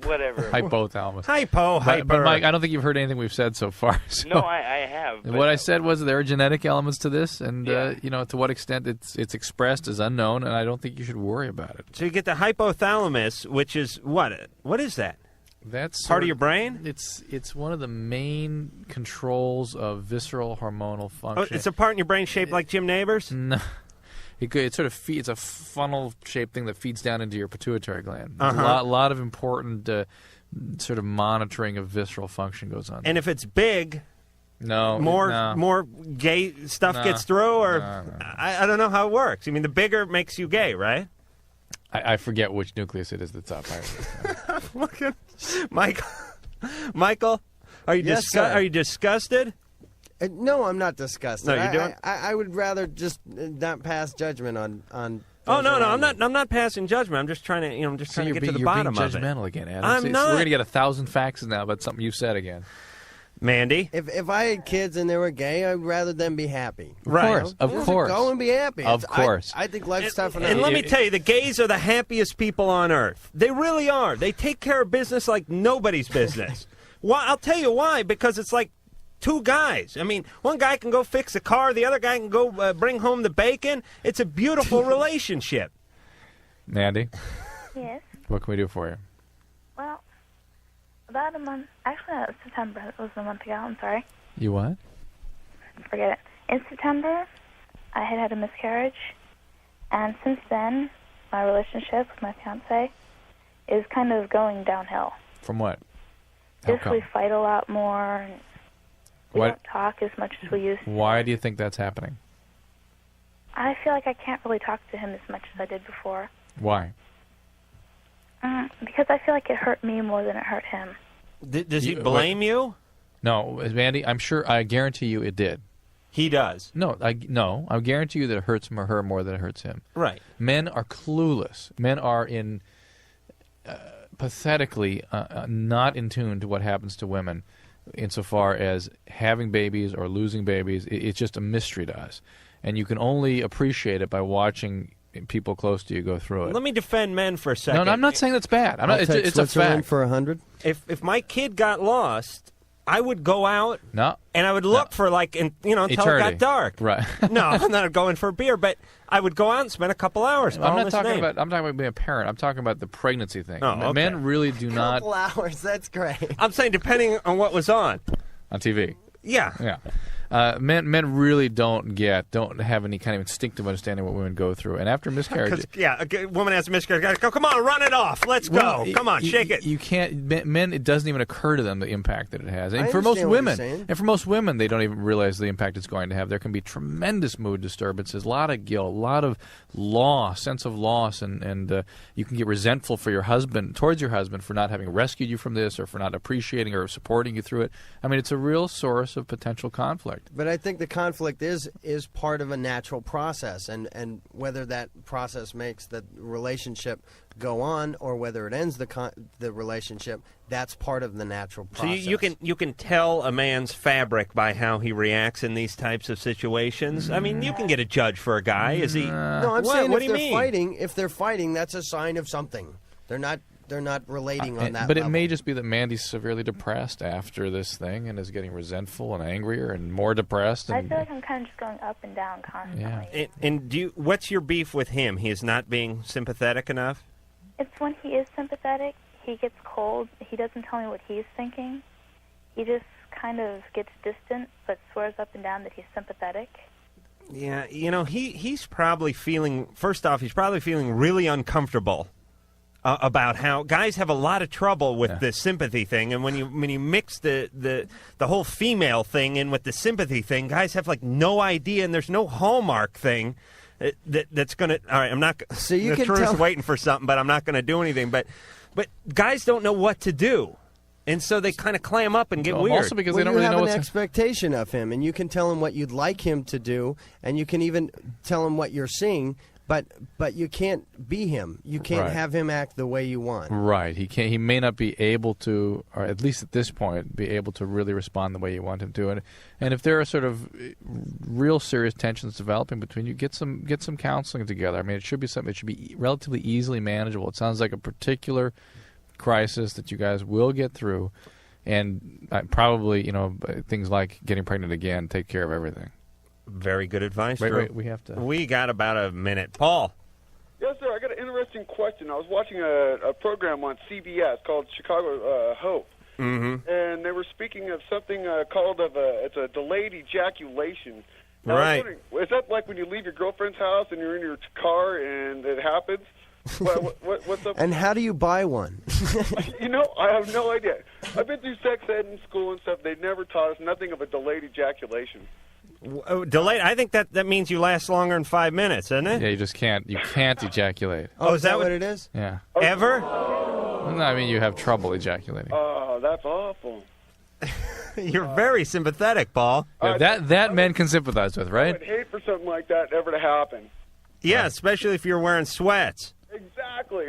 Speaker 11: whatever.
Speaker 3: Hypothalamus.
Speaker 2: Hyper.
Speaker 3: But Mike, I don't think you've heard anything we've said so far. So.
Speaker 11: No, I have.
Speaker 3: What I said was there are genetic elements to this, and
Speaker 11: Yeah.
Speaker 3: to what extent it's expressed is unknown, and I don't think you should worry about it.
Speaker 2: So you get the hypothalamus, which is what? What is that?
Speaker 3: That's
Speaker 2: part of your brain?
Speaker 3: It's one of the main controls of visceral hormonal function.
Speaker 2: Oh, it's a part in your brain shaped like Jim Neighbors?
Speaker 3: No. It sort of feeds a funnel-shaped thing that feeds down into your pituitary gland.
Speaker 2: Uh-huh.
Speaker 3: A lot of important sort of monitoring of visceral function goes on.
Speaker 2: And if it's big,
Speaker 3: no,
Speaker 2: more gay stuff gets through, or I don't know how it works. I mean, the bigger it makes you gay, right?
Speaker 3: I forget which nucleus it is that's up.
Speaker 2: Look at Michael. Are you
Speaker 7: Yes, sir.
Speaker 2: are you disgusted?
Speaker 7: No, I'm not disgusted.
Speaker 2: No, you don't?
Speaker 7: I would rather just not pass judgment on.
Speaker 2: Oh
Speaker 7: those
Speaker 2: no,
Speaker 7: around me.
Speaker 2: I'm not passing judgment. I'm just trying to, I'm just trying to get to the
Speaker 3: you're
Speaker 2: bottom
Speaker 3: being
Speaker 2: of it.
Speaker 3: judgmental again, Adam.
Speaker 2: I'm not.
Speaker 3: We're gonna get 1,000 faxes now about something you said again.
Speaker 2: Mandy,
Speaker 7: If I had kids and they were gay, I'd rather them be happy.
Speaker 2: Right.
Speaker 3: Of
Speaker 7: Just
Speaker 3: course.
Speaker 7: Go and be happy.
Speaker 3: Of course.
Speaker 7: I think life's tough enough.
Speaker 2: and let me tell you, the gays are the happiest people on earth. They really are. They take care of business like nobody's business. Why? I'll tell you why. Because it's like two guys. I mean, one guy can go fix a car, the other guy can go bring home the bacon. It's a beautiful relationship.
Speaker 3: Mandy,
Speaker 8: Yes.
Speaker 3: what can we do for you?
Speaker 8: Well, about a month. Actually, it was September. It was a month ago. I'm sorry.
Speaker 3: You what?
Speaker 8: Forget it. In September, I had a miscarriage, and since then, my relationship with my fiance is kind of going downhill.
Speaker 3: From what? How
Speaker 8: Just
Speaker 3: come?
Speaker 8: we fight a lot more. And we
Speaker 3: What-
Speaker 8: don't talk as much as we used to.
Speaker 3: Why do you think that's happening?
Speaker 8: I feel like I can't really talk to him as much as I did before.
Speaker 3: Why?
Speaker 8: Because I feel like it hurt me more than it hurt him.
Speaker 2: Does he blame you?
Speaker 3: No, Mandy, I guarantee you it did.
Speaker 2: He does.
Speaker 3: No, I guarantee you that it hurts her more than it hurts him.
Speaker 2: Right.
Speaker 3: Men are clueless. Men are pathetically not in tune to what happens to women. insofar as having babies or losing babies. It's just a mystery to us. And you can only appreciate it by watching people close to you go through it.
Speaker 2: Let me defend men for a second.
Speaker 3: No, I'm not saying that's bad. It's a fact.
Speaker 7: For 100.
Speaker 2: If my kid got lost, I would go out and I would look for until
Speaker 3: Eternity.
Speaker 2: it got dark.
Speaker 3: Right.
Speaker 2: No, I'm not going for a beer, but I would go out and spend a couple hours.
Speaker 3: I'm talking about being a parent. I'm talking about the pregnancy thing.
Speaker 2: Oh, okay.
Speaker 3: Men really do not.
Speaker 7: Couple hours. That's great.
Speaker 2: I'm saying depending on what was on
Speaker 3: TV.
Speaker 2: Yeah.
Speaker 3: Men really don't have any kind of instinctive understanding what women go through. And after miscarriage...
Speaker 2: a woman has a miscarriage. Go, come on, run it off. Let's go. Come on, shake it.
Speaker 3: You can't... Men, it doesn't even occur to them the impact that it has. And for most women, they don't even realize the impact it's going to have. There can be tremendous mood disturbances, a lot of guilt, a lot of sense of loss, and you can get resentful towards your husband for not having rescued you from this or for not appreciating or supporting you through it. I mean, it's a real source of potential conflict.
Speaker 7: But I think the conflict is part of a natural process, and whether that process makes the relationship go on or whether it ends the relationship, that's part of the natural process.
Speaker 2: So you can tell a man's fabric by how he reacts in these types of situations. I mean, you can get a judge for a guy. Is he?
Speaker 7: No, I'm saying
Speaker 2: what
Speaker 7: if
Speaker 2: do you
Speaker 7: they're
Speaker 2: mean?
Speaker 7: fighting, if they're fighting, that's a sign of something. They're not relating on that
Speaker 3: But
Speaker 7: level.
Speaker 3: it may just be that Mandy's severely depressed after this thing and is getting resentful and angrier and more depressed.
Speaker 8: I feel like I'm kind of just going up and down constantly.
Speaker 3: Yeah.
Speaker 2: And what's your beef with him? He is not being sympathetic enough?
Speaker 8: It's when he is sympathetic, he gets cold. He doesn't tell me what he's thinking. He just kind of gets distant, but swears up and down that he's sympathetic.
Speaker 2: Yeah, he's probably feeling, first off, he's probably feeling really uncomfortable about how guys have a lot of trouble with the sympathy thing, and when you mix the whole female thing in with the sympathy thing, guys have like no idea, and there's no hallmark thing that's gonna. All right, I'm not.
Speaker 7: So you
Speaker 2: the
Speaker 7: can
Speaker 2: truth's
Speaker 7: tell
Speaker 2: waiting for something, but I'm not going to do anything. But guys don't know what to do, and so they kind of clam up and get weird.
Speaker 3: Also because they don't really know
Speaker 7: you
Speaker 3: what's
Speaker 7: have an expectation of him, and you can tell him what you'd like him to do, and you can even tell him what you're seeing. But you can't be him. You can't have him act the way you want.
Speaker 3: Right. He can't. He may not be able to, or at least at this point, be able to really respond the way you want him to. And if there are sort of real serious tensions developing between you, get some counseling together. I mean, it should be something that should be relatively easily manageable. It sounds like a particular crisis that you guys will get through, and probably things like getting pregnant again take care of everything.
Speaker 2: Very good advice.
Speaker 3: Wait, we have to.
Speaker 2: We got about a minute. Paul.
Speaker 12: Yes, sir. I got an interesting question. I was watching a program on CBS called Chicago Hope, and they were speaking of something called it's a delayed ejaculation. Now,
Speaker 2: right.
Speaker 12: I was wondering, is that like when you leave your girlfriend's house and you're in your car and it happens? What's up?
Speaker 7: And how do you buy one?
Speaker 12: I have no idea. I've been through sex ed in school and stuff. They never taught us nothing of a delayed ejaculation.
Speaker 2: Delayed. I think that means you last longer than 5 minutes, isn't it?
Speaker 3: Yeah, you just can't. You can't ejaculate.
Speaker 7: Oh, is that what it is?
Speaker 3: Yeah.
Speaker 2: Ever?
Speaker 3: No, I mean you have trouble ejaculating.
Speaker 12: Oh, that's awful.
Speaker 2: You're very sympathetic, Paul.
Speaker 3: Yeah, that men can sympathize with, right?
Speaker 12: I would hate for something like that ever to happen.
Speaker 2: Yeah, especially if you're wearing sweats.
Speaker 12: Exactly.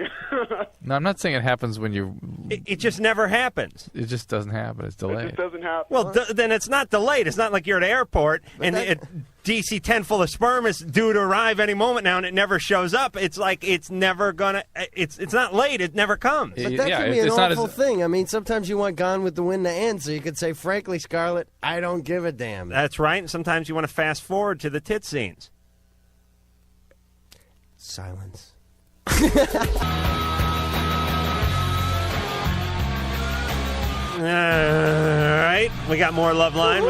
Speaker 3: No, I'm not saying it happens when you...
Speaker 2: It just never happens.
Speaker 3: It just doesn't happen. It's delayed.
Speaker 12: It just doesn't happen.
Speaker 2: Well, then it's not delayed. It's not like you're at an airport and a DC-10 full of sperm is due to arrive any moment now and it never shows up. It's like it's never going to... It's not late. It never comes.
Speaker 7: But that can be an awful thing. I mean, sometimes you want Gone with the Wind to end, so you could say, frankly, Scarlett, I don't give a damn.
Speaker 2: That's right. And sometimes you want to fast forward to the tit scenes.
Speaker 7: Silence.
Speaker 2: All right, we got more Loveline.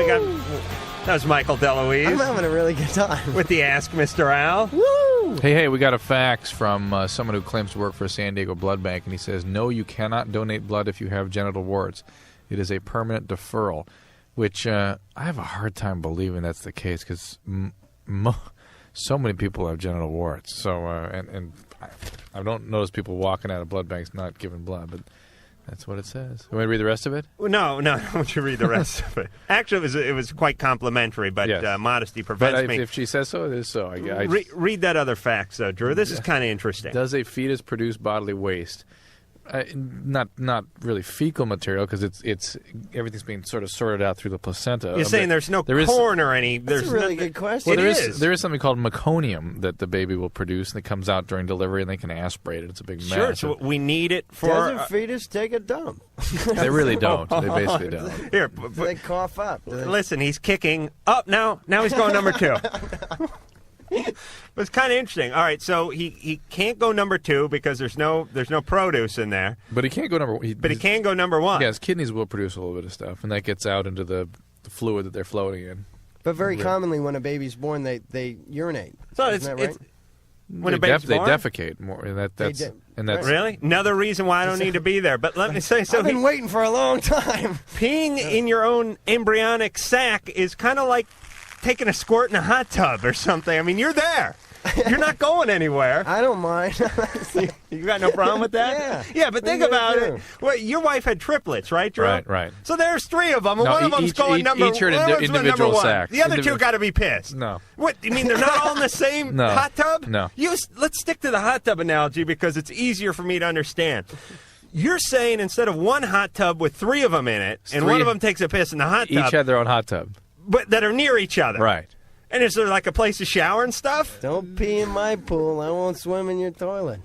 Speaker 2: That was Michael DeLuise.
Speaker 7: I'm having a really good time
Speaker 2: with the Ask Mr. Al.
Speaker 7: Woo!
Speaker 3: Hey, we got a fax from someone who claims to work for a San Diego blood bank, and he says, no, you cannot donate blood if you have genital warts. It is a permanent deferral, which I have a hard time believing that's the case because so many people have genital warts. So, and I don't notice people walking out of blood banks not giving blood, but that's what it says. You want to read the rest of it?
Speaker 2: No, I don't want you to read the rest of it. Actually, it was quite complimentary, but
Speaker 3: yes.
Speaker 2: Modesty prevents me.
Speaker 3: If she says so, it is so.
Speaker 2: Read that other fax, though, Drew. This is kind of interesting.
Speaker 3: Does a fetus produce bodily waste? Not really fecal material because it's everything's being sort of sorted out through the placenta.
Speaker 2: You're saying there's no corn or any.
Speaker 7: That's a really good question.
Speaker 3: Well, there is something called meconium that the baby will produce, and it comes out during delivery, and they can aspirate it. It's a big mess.
Speaker 2: Sure, so we need it for.
Speaker 7: Doesn't fetus take a dump?
Speaker 3: They really don't. They basically don't.
Speaker 2: Here,
Speaker 7: they cough up.
Speaker 2: Listen, he's kicking up now. Now he's going number 2. But it's kind of interesting. All right, so he can't go number 2 because there's no produce in there.
Speaker 3: But he can't go number.
Speaker 2: But he can go number 1.
Speaker 3: Yeah, his kidneys will produce a little bit of stuff, and that gets out into the fluid that they're floating in.
Speaker 7: But very commonly, when a baby's born, they urinate.
Speaker 2: So
Speaker 7: Isn't that right?
Speaker 2: When a baby's born,
Speaker 3: they defecate more, and that's
Speaker 2: really another reason why I don't need to be there. But let me say, so
Speaker 7: I've been waiting for a long time.
Speaker 2: Peeing in your own embryonic sac is kind of like taking a squirt in a hot tub or something. I mean, you're there. You're not going anywhere.
Speaker 7: I don't mind.
Speaker 2: You got no problem with that?
Speaker 7: Yeah.
Speaker 2: Yeah, but think about it. Well, your wife had triplets, right, Drew?
Speaker 3: Right.
Speaker 2: So there's 3 of them, and
Speaker 3: No,
Speaker 2: one of them's going number
Speaker 3: each are
Speaker 2: one.
Speaker 3: individual
Speaker 2: number 1.
Speaker 3: sacs.
Speaker 2: The other 2 got to be pissed.
Speaker 3: No.
Speaker 2: What, you mean they're not all in the same
Speaker 3: No.
Speaker 2: hot tub?
Speaker 3: No.
Speaker 2: Let's stick to the hot tub analogy because it's easier for me to understand. You're saying instead of one hot tub with 3 of them in it, and one of them takes a piss in the hot tub.
Speaker 3: Each had their own hot tub.
Speaker 2: But that are near each other.
Speaker 3: Right.
Speaker 2: And is there like a place to shower and stuff?
Speaker 7: Don't pee in my pool. I won't swim in your toilet.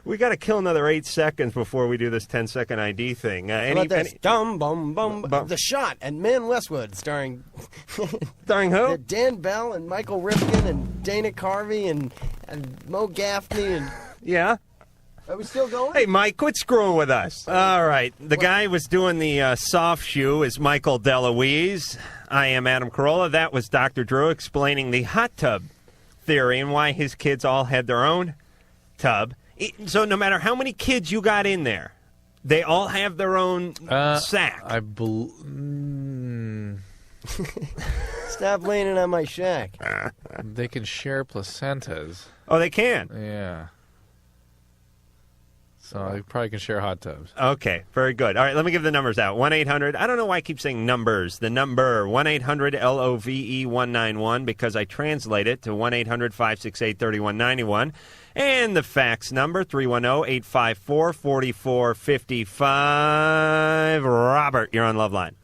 Speaker 2: We got to kill another 8 seconds before we do this 10-second ID thing.
Speaker 7: How about this? Dum, bum, bum, The Shot and Man Westwood, starring
Speaker 2: who?
Speaker 7: Dan Bell and Michael Rifkin and Dana Carvey and Mo Gaffney and
Speaker 2: yeah.
Speaker 7: Are we still going?
Speaker 2: Hey, Mike, quit screwing with us. All right. The guy who was doing the soft shoe is Michael DeLuise. I am Adam Carolla. That was Dr. Drew explaining the hot tub theory and why his kids all had their own tub. So no matter how many kids you got in there, they all have their own sack.
Speaker 7: Stop leaning on my shack.
Speaker 3: They can share placentas.
Speaker 2: Oh, they can?
Speaker 3: Yeah. So they probably can share hot tubs.
Speaker 2: Okay, very good. All right, let me give the numbers out. 1-800, I don't know why I keep saying numbers. The number, 1-800-LOVE-191, because I translate it to 1-800-568-3191. And the fax number, 310-854-4455. Robert, you're on Loveline.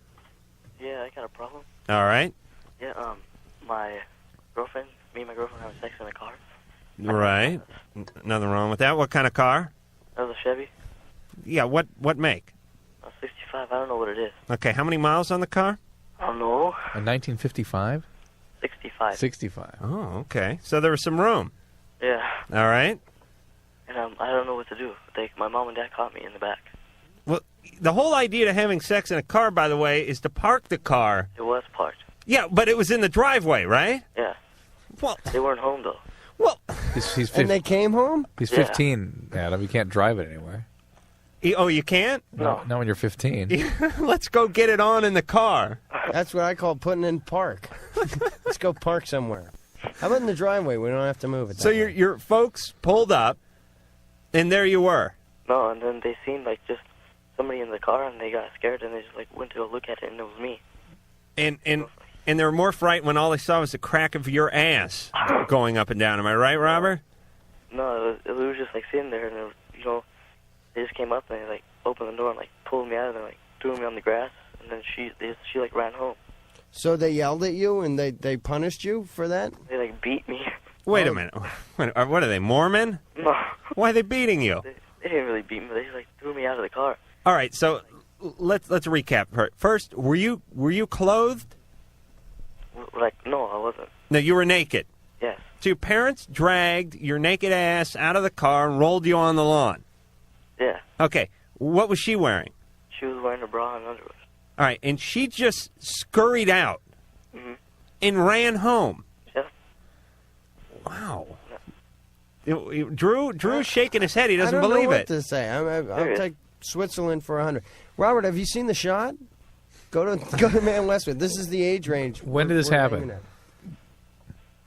Speaker 13: Yeah, I got a problem.
Speaker 2: All right.
Speaker 13: Yeah, my girlfriend, me and my girlfriend having sex in a car.
Speaker 2: Right. Nothing wrong with that. What kind of car?
Speaker 13: That was a Chevy.
Speaker 2: Yeah, what make?
Speaker 13: 65, I don't know what it is.
Speaker 2: Okay, how many miles on the car?
Speaker 13: I don't know.
Speaker 3: A 1955?
Speaker 13: 65.
Speaker 3: 65.
Speaker 2: Oh, okay. So there was some room.
Speaker 13: Yeah.
Speaker 2: All right.
Speaker 13: And I don't know what to do. My mom and dad caught me in the back.
Speaker 2: Well, the whole idea of having sex in a car, by the way, is to park the car.
Speaker 13: It was parked.
Speaker 2: Yeah, but it was in the driveway, right?
Speaker 13: Yeah.
Speaker 2: Well,
Speaker 13: they weren't home, though.
Speaker 2: Well,
Speaker 7: and they came home?
Speaker 3: He's 15, Adam. You can't drive it anywhere.
Speaker 2: Oh, you can't?
Speaker 13: No.
Speaker 3: Not when you're 15.
Speaker 2: Let's go get it on in the car.
Speaker 7: That's what I call putting in park. Let's go park somewhere. How about in the driveway? We don't have to move it.
Speaker 2: So your folks pulled up, and there you were.
Speaker 13: No, and then they seen just somebody in the car, and they got scared, and they just went to go look at it, and it was me.
Speaker 2: And they were more frightened when all they saw was the crack of your ass going up and down. Am I right, Robert?
Speaker 13: No, it was just sitting there, and it was, they just came up and they opened the door and pulled me out and threw me on the grass, and then she ran home.
Speaker 7: So they yelled at you and they punished you for that?
Speaker 13: They beat me.
Speaker 2: Wait a minute. What are they, Mormon?
Speaker 13: No.
Speaker 2: Why are they beating you?
Speaker 13: They didn't really beat me. They just threw me out of the car.
Speaker 2: All right, so let's recap. First, were you clothed?
Speaker 13: No, I wasn't.
Speaker 2: No, you were naked.
Speaker 13: Yes.
Speaker 2: So your parents dragged your naked ass out of the car and rolled you on the lawn.
Speaker 13: Yeah.
Speaker 2: Okay. What was she wearing?
Speaker 13: She was wearing a bra and underwear.
Speaker 2: All right, and she just scurried out and ran home.
Speaker 13: Yeah.
Speaker 2: Wow. Drew's shaking his head. He doesn't believe
Speaker 7: I
Speaker 2: it.
Speaker 7: don't know what to say. I'll take Switzerland for 100. Robert, have you seen The Shot? Go to Man Westwood. This is the age range.
Speaker 3: When did this happen?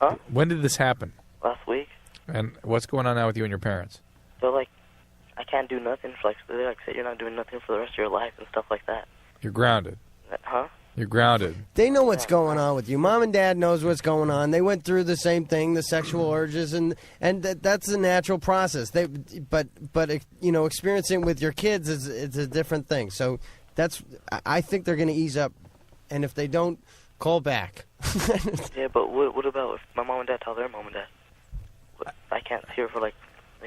Speaker 13: Huh?
Speaker 3: When did this happen?
Speaker 13: Last week.
Speaker 3: And what's going on now with you and your parents?
Speaker 13: So I can't do nothing for they said you're not doing nothing for the rest of your life and stuff like that.
Speaker 3: You're grounded.
Speaker 13: Huh?
Speaker 3: You're grounded.
Speaker 7: They know what's going on with you. Mom and Dad knows what's going on. They went through the same thing, the sexual urges, and that's a natural process. But experiencing it with your kids is a different thing. So I think they're going to ease up, and if they don't, call back.
Speaker 13: Yeah, but what about if my mom and dad tell their mom and dad? I can't see her for like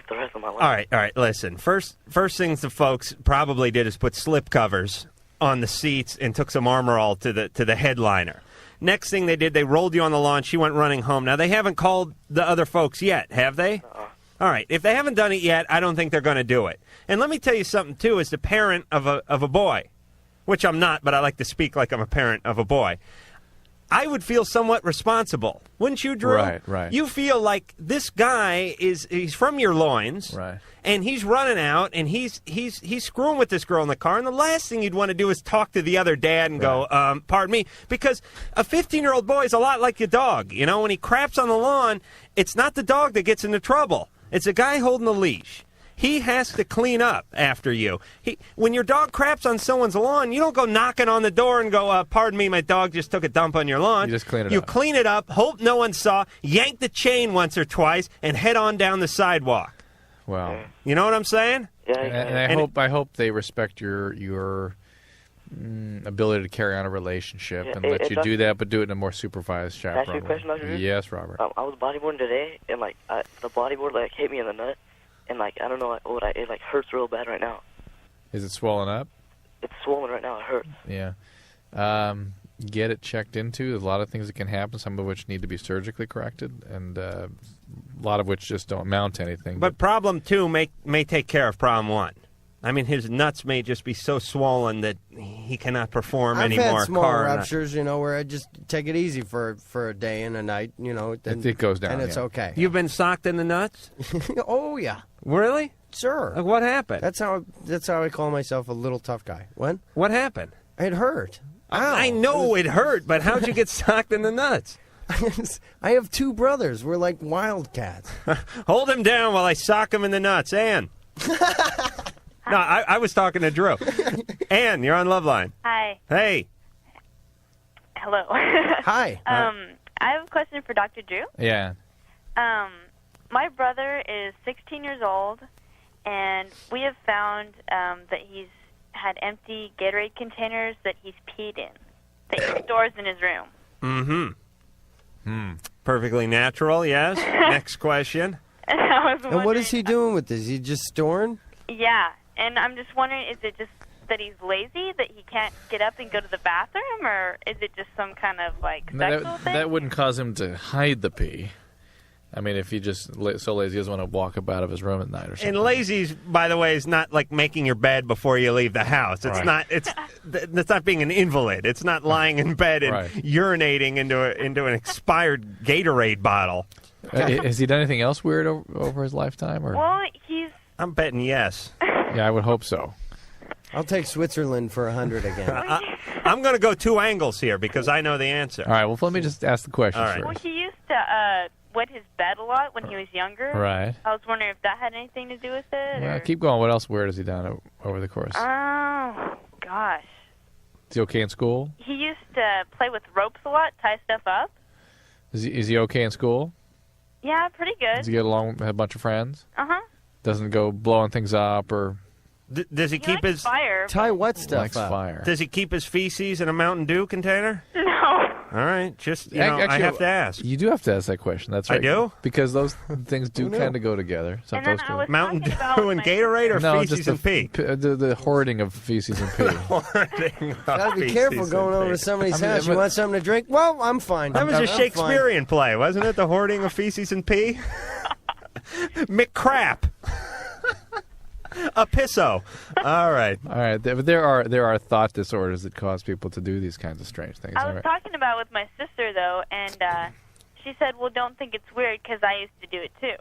Speaker 13: the rest of my life.
Speaker 2: All right. Listen, first things the folks probably did is put slip covers on the seats and took some Armor All to the headliner. Next thing they did, they rolled you on the lawn. She went running home. Now, they haven't called the other folks yet, have they? All right. If they haven't done it yet, I don't think they're going to do it. And let me tell you something, too, as the parent of a boy, which I'm not, but I like to speak like I'm a parent of a boy. I would feel somewhat responsible. Wouldn't you, Drew?
Speaker 3: Right.
Speaker 2: You feel like this guy he's from your loins.
Speaker 3: Right.
Speaker 2: And he's running out, and he's screwing with this girl in the car, and the last thing you'd want to do is talk to the other dad and go, pardon me, because a 15-year-old boy is a lot like your dog. You know, when he craps on the lawn, it's not the dog that gets into trouble. It's the guy holding the leash. He has to clean up after you. When your dog craps on someone's lawn, you don't go knocking on the door and go, pardon me, my dog just took a dump on your lawn.
Speaker 3: You just clean it up.
Speaker 2: You clean it up, hope no one saw, yank the chain once or twice, and head on down the sidewalk.
Speaker 3: Well,
Speaker 2: you know what I'm saying?
Speaker 13: Yeah.
Speaker 3: And I hope they respect your ability to carry on a relationship and let you do that, but do it in a more supervised
Speaker 13: Can I ask you a
Speaker 3: chaperone.
Speaker 13: question, Dr. Drew?
Speaker 3: Yes, Robert.
Speaker 13: I was bodyboarding today, and the bodyboard hit me in the nut, and I don't know it hurts real bad right now.
Speaker 3: Is it swollen up?
Speaker 13: It's swollen right now. It hurts.
Speaker 3: Yeah. Get it checked into. There's a lot of things that can happen, some of which need to be surgically corrected, and a lot of which just don't amount to anything.
Speaker 2: But problem 2 may take care of problem 1. I mean, his nuts may just be so swollen that he cannot perform anymore.
Speaker 7: I've had small ruptures, where I just take it easy for a day and a night, and
Speaker 3: it goes down,
Speaker 7: and it's okay.
Speaker 2: You've been socked in the nuts?
Speaker 7: Oh yeah.
Speaker 2: Really?
Speaker 7: Sure.
Speaker 2: What happened?
Speaker 7: That's how I call myself a little tough guy.
Speaker 2: What happened?
Speaker 7: It hurt. Ow.
Speaker 2: I know it hurt, but how'd you get socked in the nuts?
Speaker 7: I have 2 brothers. We're like wildcats.
Speaker 2: Hold him down while I sock him in the nuts, Ann. No, I was talking to Drew. Ann, you're on Loveline.
Speaker 8: Hi.
Speaker 2: Hey.
Speaker 8: Hello.
Speaker 7: Hi.
Speaker 8: I have a question for Dr. Drew.
Speaker 3: Yeah.
Speaker 8: My brother is 16 years old, and we have found that he's had empty Gatorade containers that he's peed in, that he stores in his room.
Speaker 2: Perfectly natural, yes. Next question.
Speaker 7: And what is he doing with this? He just storing?
Speaker 8: Yeah, and I'm just wondering, is it just that he's lazy, that he can't get up and go to the bathroom, or is it just some kind of, sexual thing?
Speaker 3: That wouldn't cause him to hide the pee. I mean, if he just so lazy he doesn't want to walk up out of his room at night or something.
Speaker 2: And lazy, by the way, is not like making your bed before you leave the house. It's not. That's not being an invalid. It's not lying in bed and urinating into an expired Gatorade bottle.
Speaker 3: Has he done anything else weird over his lifetime? Or?
Speaker 8: Well, he's...
Speaker 2: I'm betting yes.
Speaker 3: Yeah, I would hope so.
Speaker 7: I'll take Switzerland for 100 again.
Speaker 2: I'm going to go 2 angles here because I know the answer.
Speaker 3: All right, well, let me just ask the question first.
Speaker 8: Well, he used to wet his bed a lot when he was younger.
Speaker 3: Right.
Speaker 8: I was wondering if that had anything to do with it.
Speaker 3: Yeah, keep going. What else weird has he done over the course?
Speaker 8: Oh, gosh.
Speaker 3: Is he okay in school?
Speaker 8: He used to play with ropes a lot, tie stuff up.
Speaker 3: Is he okay in school?
Speaker 8: Yeah, pretty good.
Speaker 3: Does he get along with a bunch of friends?
Speaker 8: Uh-huh.
Speaker 3: Doesn't go blowing things up or...
Speaker 2: Does he keep his...
Speaker 8: fire.
Speaker 7: Tie what stuff
Speaker 3: likes
Speaker 7: up?
Speaker 3: Fire.
Speaker 2: Does he keep his feces in a Mountain Dew container?
Speaker 8: No.
Speaker 2: All right, just,
Speaker 3: Actually,
Speaker 2: I have to ask.
Speaker 3: You do have to ask that question. That's right.
Speaker 2: I do?
Speaker 3: Because those things do kind of go together.
Speaker 8: And then I was
Speaker 2: Mountain
Speaker 8: talking
Speaker 2: Dew
Speaker 8: about
Speaker 2: and Gatorade or
Speaker 3: no,
Speaker 2: feces
Speaker 3: just
Speaker 2: and pee?
Speaker 3: The hoarding of feces and pee.
Speaker 2: Hoarding of
Speaker 7: Gotta be
Speaker 2: feces
Speaker 7: careful
Speaker 2: and
Speaker 7: going over
Speaker 2: pee.
Speaker 7: to somebody's house. You want something to drink? Well, I'm fine.
Speaker 2: That was a
Speaker 7: I'm
Speaker 2: Shakespearean play, wasn't it? The hoarding of feces and pee? McCrap. A pisso. All right.
Speaker 3: All right. But there are thought disorders that cause people to do these kinds of strange things.
Speaker 8: I was talking about with my sister, though, and she said, well, don't think it's weird because I used to do it, too.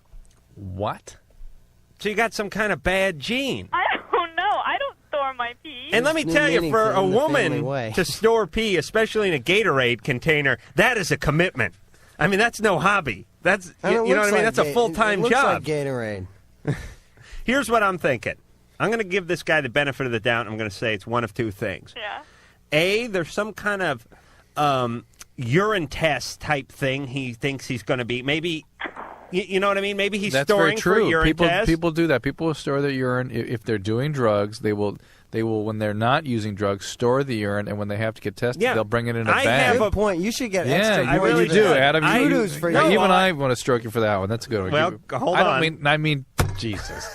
Speaker 3: What?
Speaker 2: So you got some kind of bad gene.
Speaker 8: I don't know. I don't store my pee.
Speaker 2: And let me tell you, for a woman to store pee, especially in a Gatorade container, that is a commitment. I mean, that's no hobby. That's you know what I mean? That's a full-time job.
Speaker 7: Like Gatorade.
Speaker 2: Here's what I'm thinking. I'm going to give this guy the benefit of the doubt. I'm going to say it's one of 2 things.
Speaker 8: Yeah.
Speaker 2: there's some kind of urine test type thing he thinks he's going to be. Maybe, you know what I mean? Maybe he's
Speaker 3: That's
Speaker 2: storing
Speaker 3: very true.
Speaker 2: for urine tests.
Speaker 3: People do that. People will store their urine. If they're doing drugs, they will, when they're not using drugs, store the urine, and when they have to get tested, they'll bring it in a bag.
Speaker 7: Good point. You should get
Speaker 3: Yeah,
Speaker 7: extra
Speaker 3: you really do, Adam.
Speaker 7: Kudos for you.
Speaker 3: Even I want to stroke you for that one. That's a good one.
Speaker 2: Well, hold on.
Speaker 3: I mean, Jesus.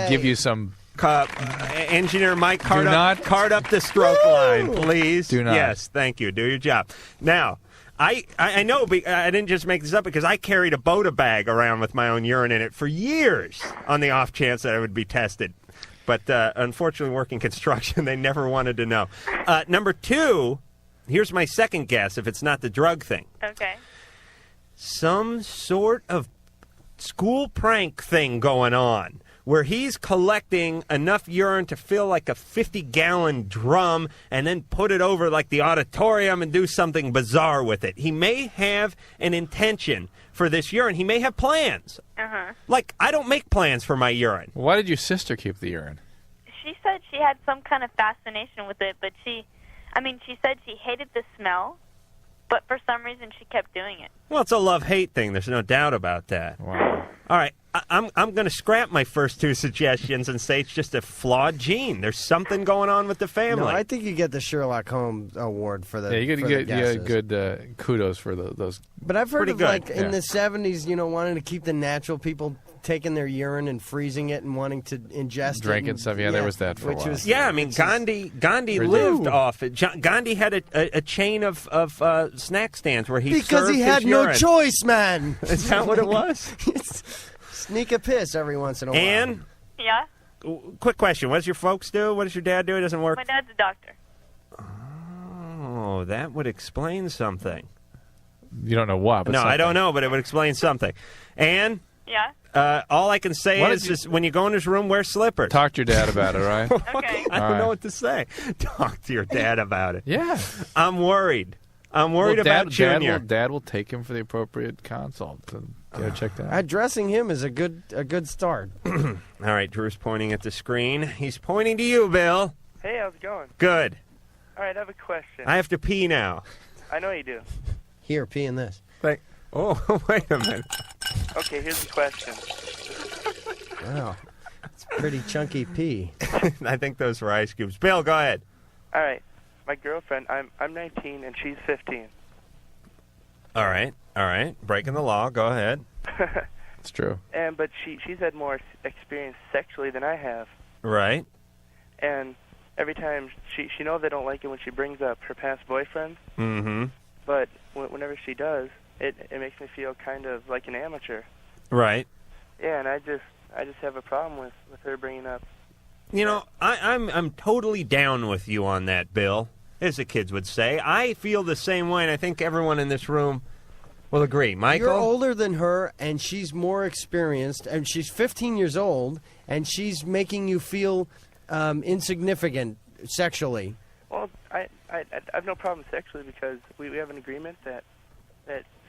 Speaker 3: Give you some.
Speaker 2: Engineer Mike, card up the stroke line, please.
Speaker 3: Do not.
Speaker 2: Yes, thank you. Do your job. Now, I know I didn't just make this up because I carried a Boda bag around with my own urine in it for years on the off chance that I would be tested. But unfortunately, working construction, they never wanted to know. Number 2, here's my second guess, if it's not the drug thing.
Speaker 10: Okay.
Speaker 2: Some sort of school prank thing going on, where he's collecting enough urine to fill like a 50-gallon drum and then put it over like the auditorium and do something bizarre with it. He may have an intention for this urine. He may have plans. Like, I don't make plans for my urine.
Speaker 3: Why did your sister keep the urine?
Speaker 8: She said she had some kind of fascination with it, but she said she hated the smell, but for some reason she kept doing it.
Speaker 2: Well, it's a love-hate thing. There's no doubt about that.
Speaker 3: Wow.
Speaker 2: All right, I'm going to scrap my first 2 suggestions and say it's just a flawed gene. There's something going on with the family.
Speaker 7: No, I think you get the Sherlock Holmes award for the.
Speaker 3: Yeah, you get good kudos for those.
Speaker 7: But I've heard
Speaker 2: Pretty
Speaker 7: of
Speaker 2: good.
Speaker 7: in the 70s, wanting to keep the natural people taking their urine and freezing it and wanting to ingest
Speaker 3: Drink
Speaker 7: it.
Speaker 3: and stuff. Yeah, there was that for a while.
Speaker 2: Yeah, I mean, Gandhi lived off it. Gandhi had a chain of snack stands where he
Speaker 7: because
Speaker 2: served
Speaker 7: he had
Speaker 2: his
Speaker 7: no
Speaker 2: urine.
Speaker 7: choice, man.
Speaker 2: Is that what it was?
Speaker 7: Sneak a piss every once in a while.
Speaker 2: Ann?
Speaker 8: Yeah?
Speaker 2: Quick question. What does your folks do? What does your dad do? It doesn't work?
Speaker 8: My dad's a doctor.
Speaker 2: Oh, that would explain something.
Speaker 3: You don't know what, but
Speaker 2: No,
Speaker 3: something.
Speaker 2: I don't know, but it would explain something. Ann?
Speaker 8: Yeah?
Speaker 2: All I can say is just when you go in his room, wear slippers.
Speaker 3: Talk to your dad about it, all right?
Speaker 8: Okay.
Speaker 2: I don't know what to say. Talk to your dad about it.
Speaker 3: Yeah.
Speaker 2: I'm worried. I'm worried about Junior.
Speaker 3: Dad will take him for the appropriate consult and get it checked out.
Speaker 7: Addressing him is a good start.
Speaker 2: All right, Drew's pointing at the screen. He's pointing to you, Bill.
Speaker 11: Hey, how's it going?
Speaker 2: Good.
Speaker 11: All right, I have a question.
Speaker 2: I have to pee now.
Speaker 11: I know you do.
Speaker 7: Here, pee in this.
Speaker 2: Oh, wait a minute.
Speaker 11: Okay, here's the question.
Speaker 7: Wow. It's pretty chunky pee.
Speaker 2: I think those were ice cubes. Bill, go ahead.
Speaker 11: All right. My girlfriend, I'm 19 and she's 15.
Speaker 2: All right. Breaking the law. Go ahead.
Speaker 3: It's true.
Speaker 11: But she's had more experience sexually than I have.
Speaker 2: Right.
Speaker 11: And every time she knows I don't like it when she brings up her past boyfriend.
Speaker 2: Mm-hmm.
Speaker 11: But whenever she does, it makes me feel kind of like an amateur.
Speaker 2: Right.
Speaker 11: Yeah, and I just have a problem with her bringing up.
Speaker 2: I'm totally down with you on that, Bill, as the kids would say. I feel the same way, and I think everyone in this room will agree. Michael?
Speaker 7: You're older than her, and she's more experienced, and she's 15 years old, and she's making you feel insignificant sexually.
Speaker 11: Well, I have no problem sexually because we have an agreement that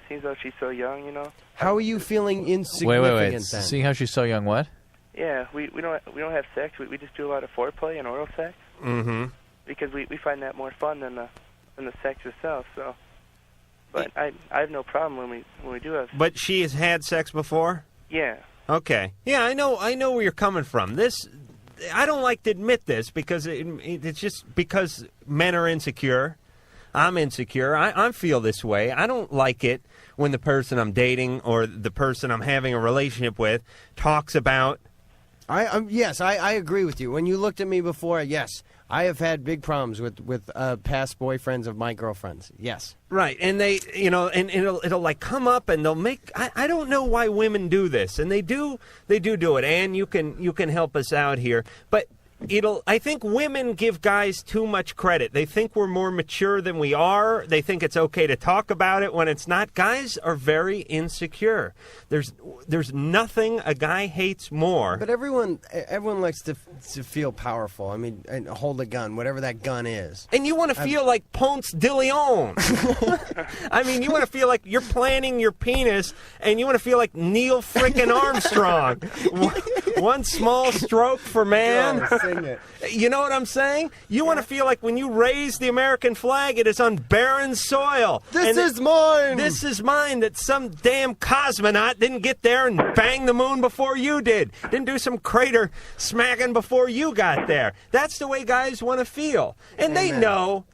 Speaker 11: seems though she's so young,
Speaker 7: How are you feeling insignificant
Speaker 3: Wait.
Speaker 7: then?
Speaker 3: Seeing how she's so young, what?
Speaker 11: Yeah, we don't have sex. We just do a lot of foreplay and oral sex.
Speaker 2: Mm-hmm.
Speaker 11: Because we find that more fun than the sex itself. So, but I have no problem when we do have.
Speaker 2: But she has had sex before?
Speaker 11: Yeah.
Speaker 2: Okay. Yeah, I know where you're coming from. This, I don't like to admit this because it's just because men are insecure. I'm insecure. I feel this way. I don't like it when the person I'm dating or the person I'm having a relationship with talks about.
Speaker 7: Yes, I agree with you. When you looked at me before, yes, I have had big problems with past boyfriends of my girlfriends. Yes.
Speaker 2: Right, and they, and it'll like come up, and they'll make. I don't know why women do this, and they do it. And you can help us out here, but I think women give guys too much credit. They think we're more mature than we are. They think it's okay to talk about it when it's not. Guys are very insecure. There's nothing a guy hates more.
Speaker 7: But everyone likes to feel powerful. I mean, and hold a gun, whatever that gun is.
Speaker 2: And you want to feel like Ponce de Leon. I mean, you want to feel like you're planting your penis, and you want to feel like Neil frickin' Armstrong. One small stroke for man.
Speaker 7: Go, sing it.
Speaker 2: You know what I'm saying? You want to feel like when you raise the American flag, it is on barren soil.
Speaker 7: This is mine.
Speaker 2: This is mine. That some damn cosmonaut didn't get there and bang the moon before you did. Didn't do some crater smacking before you got there. That's the way guys want to feel. And they know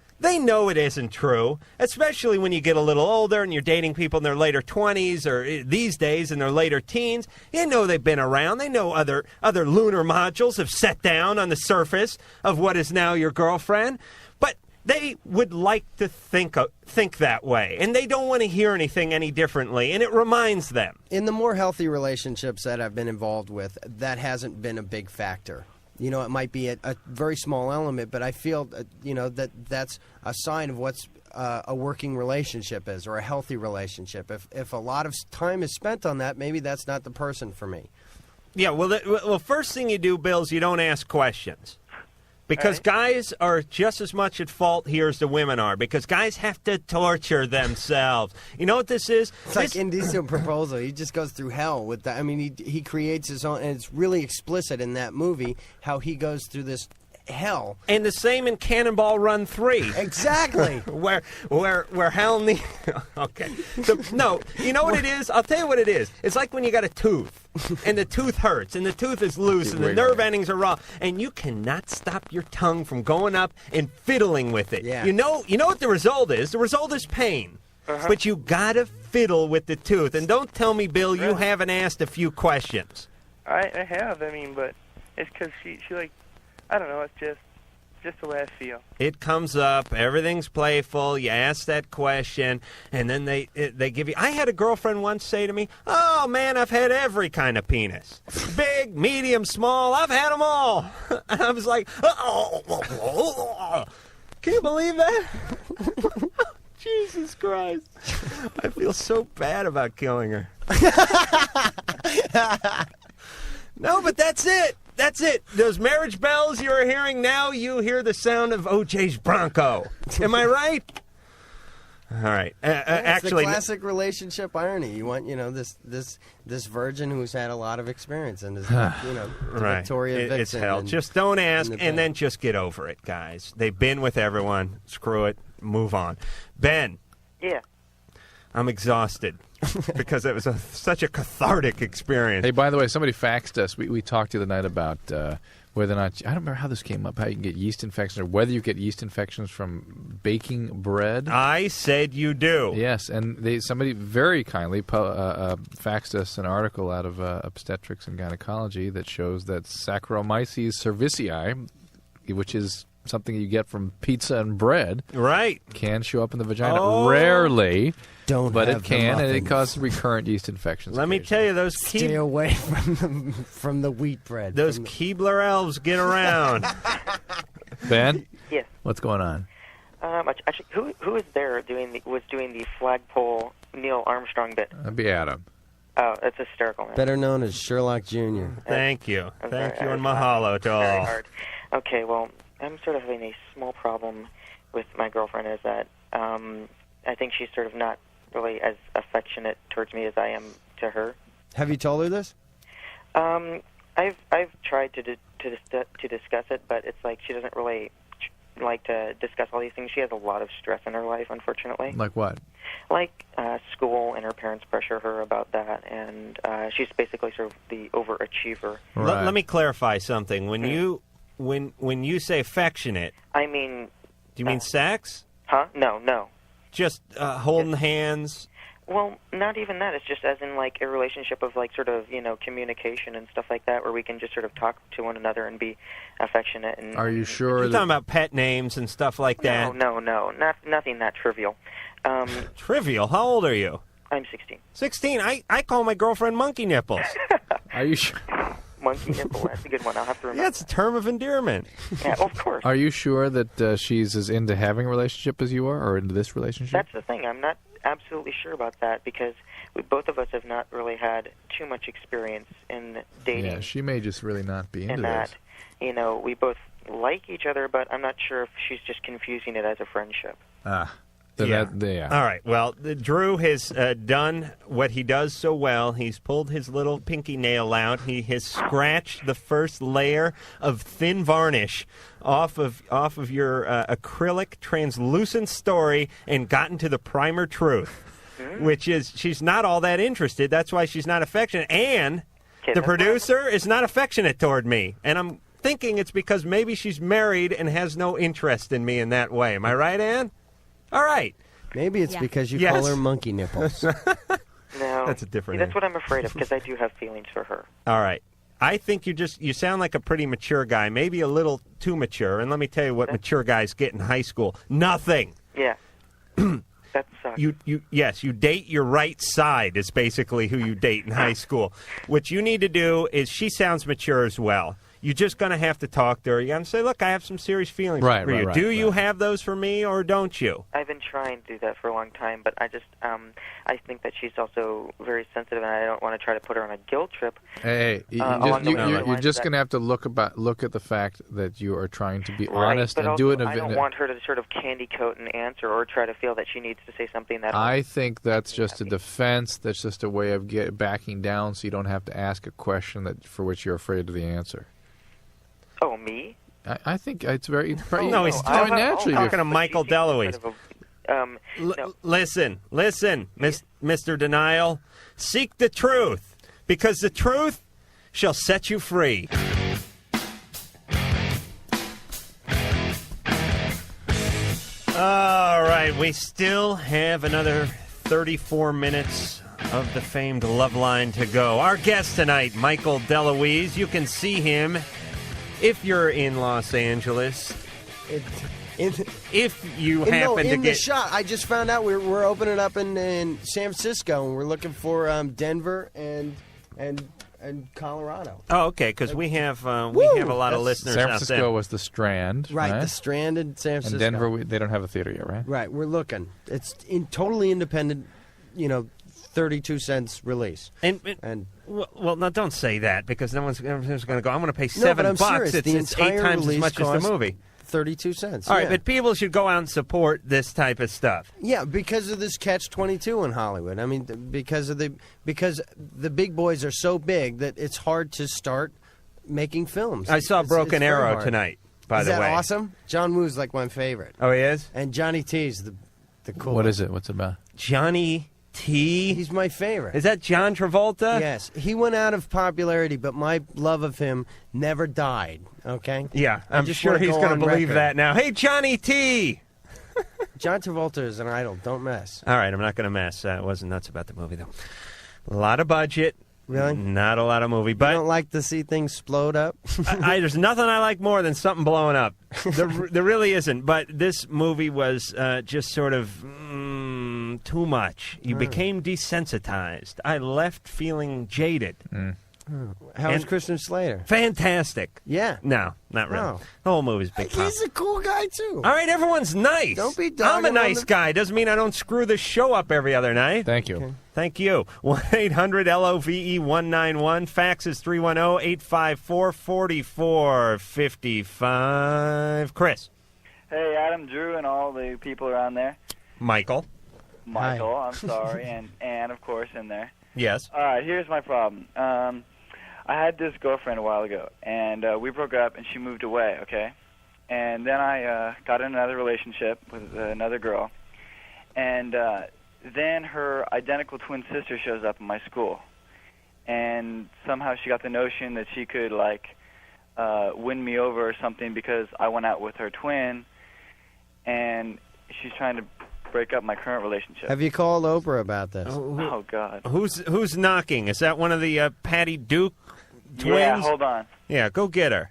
Speaker 2: it isn't true, especially when you get a little older and you're dating people in their later 20s or these days in their later teens. They know they've been around. They know other lunar modules have set down on the surface of what is now your girlfriend. But they would like to think that way, and they don't want to hear anything any differently, and it reminds them.
Speaker 7: In the more healthy relationships that I've been involved with, that hasn't been a big factor. You know, it might be a very small element, but I feel, that's a sign of what's a working relationship is, or a healthy relationship. If a lot of time is spent on that, maybe that's not the person for me.
Speaker 2: Yeah, well, first thing you do, Bill, is you don't ask questions. Because guys are just as much at fault here as the women are. Because guys have to torture themselves. You know what this is?
Speaker 7: It's like Indecent Proposal. He just goes through hell with that. I mean, he creates his own, and it's really explicit in that movie how he goes through this hell.
Speaker 2: And the same in Cannonball Run 3.
Speaker 7: Exactly.
Speaker 2: where hell needs... Okay. So, no, you know what it is? I'll tell you what it is. It's like when you got a tooth, and the tooth hurts, and the tooth is loose, and the nerve endings are raw, and you cannot stop your tongue from going up and fiddling with it.
Speaker 7: Yeah.
Speaker 2: You know what the result is? The result is pain. But you gotta fiddle with the tooth. And don't tell me, Bill, you haven't asked a few questions.
Speaker 11: I have. I mean, but it's because she like, I don't know. It's just the way I feel.
Speaker 2: It comes up, everything's playful, you ask that question, and then they give you... I had a girlfriend once say to me, "Oh, man, I've had every kind of penis. Big, medium, small, I've had them all." And I was like, can you believe that? Jesus Christ. I feel so bad about killing her. No, but that's it. That's it. Those marriage bells you're hearing now, you hear the sound of OJ's Bronco. Am I right? All right. Actually,
Speaker 7: the classic relationship irony. You want, this virgin who's had a lot of experience and is, the
Speaker 2: right.
Speaker 7: Victoria Vixen.
Speaker 2: It's hell. Just don't ask, and then just get over it, guys. They've been with everyone. Screw it. Move on. Ben.
Speaker 13: Yeah.
Speaker 2: I'm exhausted because it was such a cathartic experience.
Speaker 3: Hey, by the way, somebody faxed us. We talked the other night about whether or not, I don't remember how this came up, how you can get yeast infections, or whether you get yeast infections from baking bread.
Speaker 2: I said you do.
Speaker 3: Yes, and somebody very kindly faxed us an article out of Obstetrics and Gynecology that shows that Saccharomyces cerevisiae, which is something you get from pizza and bread,
Speaker 2: right,
Speaker 3: can show up in the vagina. Rarely, but it can, and it causes recurrent yeast infections.
Speaker 2: Let me tell you, those
Speaker 7: stay away from the wheat bread.
Speaker 2: Those Keebler elves get around.
Speaker 3: Ben?
Speaker 13: Yes.
Speaker 3: What's going on?
Speaker 13: Actually, who is there doing the flagpole Neil Armstrong bit?
Speaker 3: That'd be Adam.
Speaker 13: Oh, that's hysterical, man.
Speaker 7: Better known as Sherlock Jr.
Speaker 2: Thank you. Thank you, and
Speaker 13: sorry.
Speaker 2: mahalo to
Speaker 13: Very
Speaker 2: all.
Speaker 13: hard. Okay, well, I'm sort of having a small problem with my girlfriend is that I think she's sort of not really as affectionate towards me as I am to her.
Speaker 7: Have you told her this?
Speaker 13: I've tried to discuss it, but it's like she doesn't really like to discuss all these things. She has a lot of stress in her life, unfortunately.
Speaker 3: Like what?
Speaker 13: Like school, and her parents pressure her about that, and she's basically sort of the overachiever.
Speaker 2: Right. Let me clarify something. When you say affectionate,
Speaker 13: I mean...
Speaker 2: Do you mean sex?
Speaker 13: Huh? No.
Speaker 2: Just holding hands?
Speaker 13: Well, not even that. It's just as in, like, a relationship of, like, sort of, communication and stuff like that, where we can just sort of talk to one another and be affectionate. And
Speaker 3: are you sure?
Speaker 2: You're talking about pet names and stuff like that?
Speaker 13: No. Nothing that trivial.
Speaker 2: Trivial? How old are you?
Speaker 13: I'm 16.
Speaker 2: 16? I call my girlfriend Monkey Nipples.
Speaker 3: Are you sure?
Speaker 13: Monkey nipple, that's a good one. I'll have to remember.
Speaker 2: Yeah, it's a term of endearment.
Speaker 13: Yeah, of course.
Speaker 3: Are you sure that she's as into having a relationship as you are, or into this relationship?
Speaker 13: That's the thing. I'm not absolutely sure about that, because both of us have not really had too much experience in dating.
Speaker 3: Yeah, she may just really not be into
Speaker 13: this.
Speaker 3: That,
Speaker 13: we both like each other, but I'm not sure if she's just confusing it as a friendship.
Speaker 3: Ah. Yeah.
Speaker 2: All right. Well, Drew has done what he does so well. He's pulled his little pinky nail out. He has scratched the first layer of thin varnish off of your acrylic translucent story and gotten to the primer truth, which is she's not all that interested. That's why she's not affectionate. And the producer is not affectionate toward me. And I'm thinking it's because maybe she's married and has no interest in me in that way. Am I right, Ann? All right.
Speaker 7: Maybe it's because you call her monkey nipples.
Speaker 13: No.
Speaker 2: That's a different
Speaker 13: That's
Speaker 2: name.
Speaker 13: what I'm afraid of, because I do have feelings for her.
Speaker 2: All right. I think you sound like a pretty mature guy, maybe a little too mature. And let me tell you what mature guys get in high school. Nothing.
Speaker 13: Yeah. That sucks.
Speaker 2: You date your right side is basically who you date in high school. What you need to do is she sounds mature as well. You're just going to have to talk to her. You're going to say, look, I have some serious feelings for you. Do you have those for me or don't you?
Speaker 13: I've been trying to do that for a long time, but I just, I think that she's also very sensitive, and I don't want to try to put her on a guilt trip.
Speaker 3: Hey, you're just going to have to look at the fact that you are trying to be honest and do it in a...
Speaker 13: I don't want her to sort of candy coat an answer or try to feel that she needs to say something that...
Speaker 3: I think that's just a defense. That's just a way of backing down so you don't have to ask a question for which you're afraid of the answer.
Speaker 13: Oh, me?
Speaker 3: I think it's very...
Speaker 2: No, he's
Speaker 3: naturally
Speaker 2: talking to Michael DeLuise. Listen, Mr. Denial. Seek the truth, because the truth shall set you free. All right, we still have another 34 minutes of the famed Loveline to go. Our guest tonight, Michael DeLuise. You can see him if you're in Los Angeles. If you happen to get
Speaker 7: the shot, I just found out we're opening up in San Francisco, and we're looking for Denver and Colorado.
Speaker 2: Oh, okay, because we have a lot of listeners
Speaker 3: San
Speaker 2: out
Speaker 3: Francisco
Speaker 2: there.
Speaker 3: was the Strand,
Speaker 7: right? The Strand in San Francisco.
Speaker 3: And Denver, they don't have a theater yet, right?
Speaker 7: Right, we're looking. It's totally independent, 32 cents release.
Speaker 2: Well, now don't say that, because everyone's going to go, I'm going to pay $7.
Speaker 7: Serious.
Speaker 2: It's 8 times as much as the movie.
Speaker 7: 32 cents.
Speaker 2: All right, but people should go out and support this type of stuff.
Speaker 7: Yeah, because of this catch-22 in Hollywood. I mean, because the big boys are so big that it's hard to start making films.
Speaker 2: I saw Broken Arrow
Speaker 7: hard.
Speaker 2: Tonight, by the way.
Speaker 7: Is that awesome? John Woo's like my favorite.
Speaker 2: Oh, he is?
Speaker 7: And Johnny T's the coolest.
Speaker 3: What is it? What's it about?
Speaker 2: Johnny T?
Speaker 7: He's my favorite.
Speaker 2: Is that John Travolta?
Speaker 7: Yes. He went out of popularity, but my love of him never died, okay?
Speaker 2: Yeah, I'm sure he's going to believe that now. Hey, Johnny T!
Speaker 7: John Travolta is an idol. Don't mess.
Speaker 2: All right, I'm not going to mess. It wasn't nuts about the movie, though. A lot of budget.
Speaker 7: Really?
Speaker 2: Not a lot of movie. But
Speaker 7: you don't like to see things explode up?
Speaker 2: There's nothing I like more than something blowing up. There really isn't. But this movie was just sort of too much. You became desensitized. I left feeling jaded.
Speaker 7: How was Christian Slater?
Speaker 2: Fantastic.
Speaker 7: Yeah.
Speaker 2: No, not really.
Speaker 7: No.
Speaker 2: The whole movie's big pop.
Speaker 7: He's a cool guy, too.
Speaker 2: All right, everyone's nice.
Speaker 7: Don't be
Speaker 2: I'm a
Speaker 7: dogging
Speaker 2: nice guy. Doesn't mean I don't screw the show up every other night.
Speaker 3: Thank you.
Speaker 7: Okay.
Speaker 2: Thank you. 1-800-LOVE-191. Fax is 310-854-4455. Chris.
Speaker 14: Hey, Adam, Drew, and all the people around there.
Speaker 2: Michael.
Speaker 14: Michael, I'm sorry, and Ann, of course, in there.
Speaker 2: Yes.
Speaker 14: All right, here's my problem. I had this girlfriend a while ago, and we broke up, and she moved away, okay? And then I got in another relationship with another girl, and then her identical twin sister shows up in my school. And somehow she got the notion that she could, win me over or something because I went out with her twin, and she's trying to break up my current relationship.
Speaker 7: Have you called Oprah about this?
Speaker 14: Oh, God.
Speaker 2: Who's knocking? Is that one of the Patty Duke twins?
Speaker 14: Yeah, hold on.
Speaker 2: Yeah, go get her.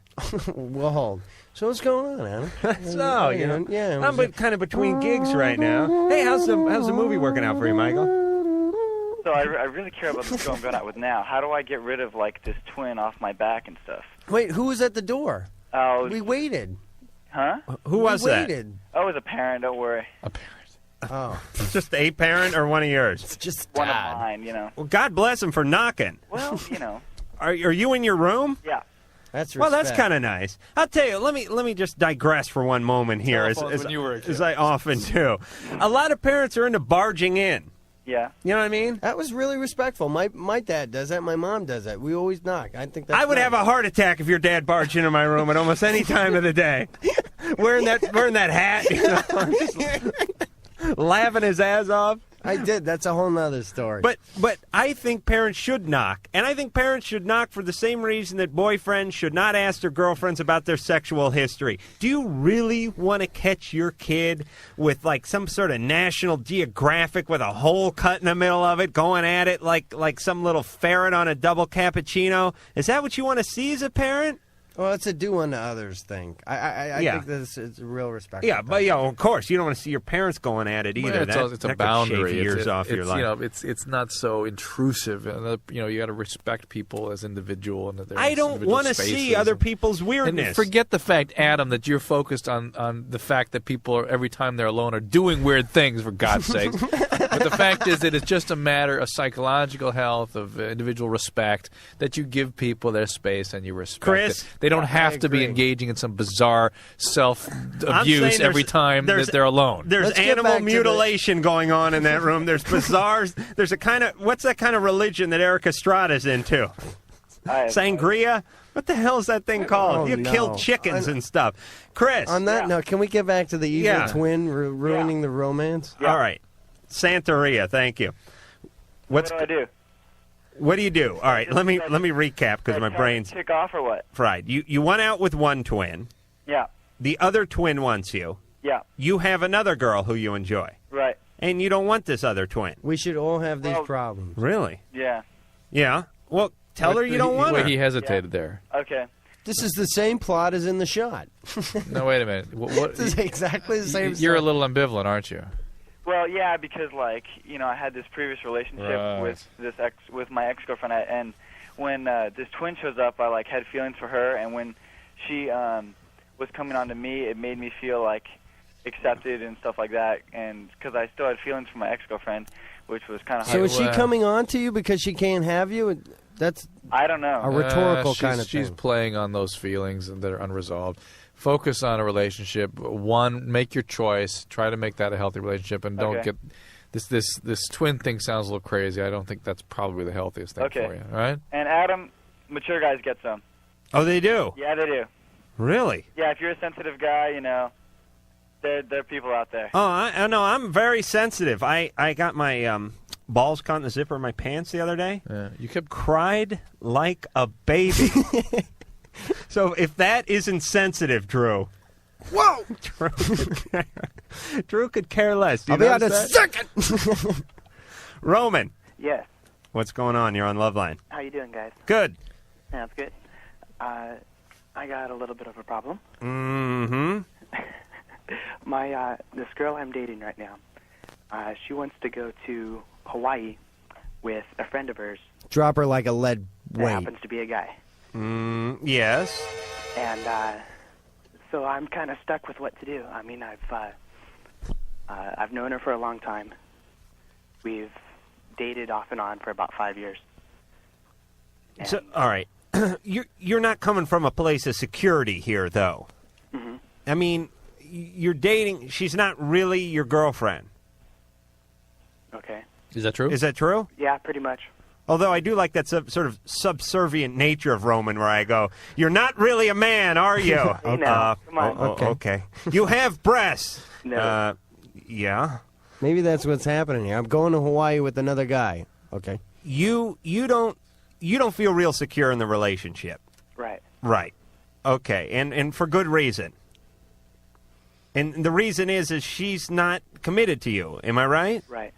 Speaker 7: We'll hold. So what's going on, Adam?
Speaker 2: Yeah, I'm kind of between gigs right now. Hey, how's the movie working out for you, Michael?
Speaker 14: So I really care about this girl I'm going out with now. How do I get rid of, this twin off my back and stuff?
Speaker 7: Wait, who was at the door?
Speaker 14: Oh,
Speaker 7: we waited.
Speaker 14: Huh?
Speaker 2: Who was that?
Speaker 7: Waited.
Speaker 14: Oh, it was a parent, don't worry.
Speaker 3: A parent.
Speaker 7: Oh.
Speaker 2: Just a parent or one of yours?
Speaker 7: It's just
Speaker 14: one of
Speaker 7: Dad.
Speaker 14: mine,
Speaker 2: Well, God bless him for knocking.
Speaker 14: Well,
Speaker 2: Are you in your room?
Speaker 14: Yeah.
Speaker 7: That's
Speaker 2: well, that's
Speaker 7: respect.
Speaker 2: kind of nice. I'll tell you. Let me just digress for one moment here, as I often do. A lot of parents are into barging in.
Speaker 11: Yeah.
Speaker 2: You know what I mean?
Speaker 7: That was really respectful. My dad does that. My mom does that. We always knock. I think that's
Speaker 2: I would
Speaker 7: nice.
Speaker 2: have a heart attack if your dad barged into my room at almost any time of the day, wearing that hat, you know, just laughing his ass off.
Speaker 7: I did. That's a whole nother story.
Speaker 2: But I think parents should knock. And I think parents should knock for the same reason that boyfriends should not ask their girlfriends about their sexual history. Do you really want to catch your kid with, like, some sort of National Geographic with a hole cut in the middle of it, going at it like some little ferret on a double cappuccino? Is that what you want to see as a parent?
Speaker 7: Well, it's a do unto others thing. I think this is a real respect.
Speaker 2: Yeah, but of course, you don't want to see your parents going at it either.
Speaker 3: Well, it's a
Speaker 2: that
Speaker 3: boundary.
Speaker 2: Could shave years off your life.
Speaker 3: You know, it's not so intrusive. And you got to respect people as individual. And
Speaker 2: I don't want to see other people's weirdness.
Speaker 3: And forget the fact, Adam, that you're focused on the fact that people are, every time they're alone, are doing weird things. For God's sakes. But the fact is that it's just a matter of psychological health, of individual respect, that you give people their space and you respect
Speaker 2: Chris,
Speaker 3: it. They don't have to be engaging in some bizarre self-abuse every time that they're alone.
Speaker 2: There's animal mutilation going on in that room. There's bizarres. There's a kind of, what's that kind of religion that Eric Estrada's into? Sangria? What the hell is that thing called? You kill chickens and stuff. Chris.
Speaker 7: On that note, can we get back to the evil twin ruining the romance?
Speaker 2: All right. Santeria, thank you.
Speaker 11: What do I do?
Speaker 2: What do you do? All right, let me recap because my brain's
Speaker 11: kick off or what?
Speaker 2: fried. You went out with one twin.
Speaker 11: Yeah.
Speaker 2: The other twin wants you.
Speaker 11: Yeah.
Speaker 2: You have another girl who you enjoy.
Speaker 11: Right.
Speaker 2: And you don't want this other twin.
Speaker 7: We should all have these problems.
Speaker 2: Really?
Speaker 11: Yeah.
Speaker 2: Yeah. Well, tell her you don't want her.
Speaker 3: He hesitated there.
Speaker 11: Okay.
Speaker 7: This is the same plot as in the shot.
Speaker 3: No, wait a minute. What
Speaker 7: This is exactly the same.
Speaker 3: You're a little ambivalent, aren't you?
Speaker 11: Well, yeah, because I had this previous relationship with my ex-girlfriend, and when this twin shows up, I had feelings for her, and when she was coming on to me, it made me feel accepted and stuff like that, and because I still had feelings for my ex-girlfriend, which was kind of hard.
Speaker 7: So is she coming on to you because she can't have you? That's
Speaker 11: I don't know.
Speaker 7: A rhetorical kind of thing.
Speaker 3: She's playing on those feelings that are unresolved. Focus on a relationship. One, make your choice. Try to make that a healthy relationship, and don't get this twin thing sounds a little crazy. I don't think that's probably the healthiest thing for you. All right?
Speaker 11: And Adam, mature guys get some.
Speaker 2: Oh, they do?
Speaker 11: Yeah, they do.
Speaker 2: Really?
Speaker 11: Yeah, if you're a sensitive guy, there are people out there.
Speaker 2: Oh, I know. I'm very sensitive. I got my balls caught in the zipper of my pants the other day.
Speaker 3: Yeah, you kept
Speaker 2: cried like a baby. So if that isn't sensitive, Drew.
Speaker 7: Whoa!
Speaker 2: Drew could care less. Do you
Speaker 7: I'll be on a
Speaker 2: notice
Speaker 7: second.
Speaker 2: Roman.
Speaker 15: Yes.
Speaker 2: What's going on? You're on Loveline.
Speaker 15: How you doing, guys?
Speaker 2: Good.
Speaker 15: Yeah, that's good. I got a little bit of a problem.
Speaker 2: Mm-hmm.
Speaker 15: This girl I'm dating right now, she wants to go to Hawaii with a friend of hers.
Speaker 7: Drop her like a lead
Speaker 15: that
Speaker 7: weight.
Speaker 15: happens to be a guy.
Speaker 2: Yes.
Speaker 15: And so I'm kind of stuck with what to do. I mean, I've known her for a long time. We've dated off and on for about 5 years.
Speaker 2: So, all right. You're not coming from a place of security here, though.
Speaker 15: Mm-hmm.
Speaker 2: I mean, you're dating. She's not really your girlfriend.
Speaker 15: Okay.
Speaker 3: Is that true?
Speaker 2: Is that true?
Speaker 15: Yeah, pretty much.
Speaker 2: Although I do like that sort of subservient nature of Roman where I go, you're not really a man, are you?
Speaker 15: Hey, now. Come on.
Speaker 2: Okay. You have breasts.
Speaker 15: No.
Speaker 2: Yeah.
Speaker 7: Maybe that's what's happening here. I'm going to Hawaii with another guy. Okay.
Speaker 2: You don't feel real secure in the relationship.
Speaker 15: Right.
Speaker 2: Right. Okay. And for good reason. And the reason is she's not committed to you. Am I right?
Speaker 15: Right.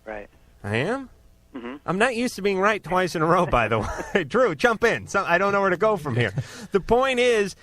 Speaker 15: Right.
Speaker 2: I am?
Speaker 15: Mm-hmm.
Speaker 2: I'm not used to being right twice in a row, by the way. Drew, jump in. I don't know where to go from here. The point is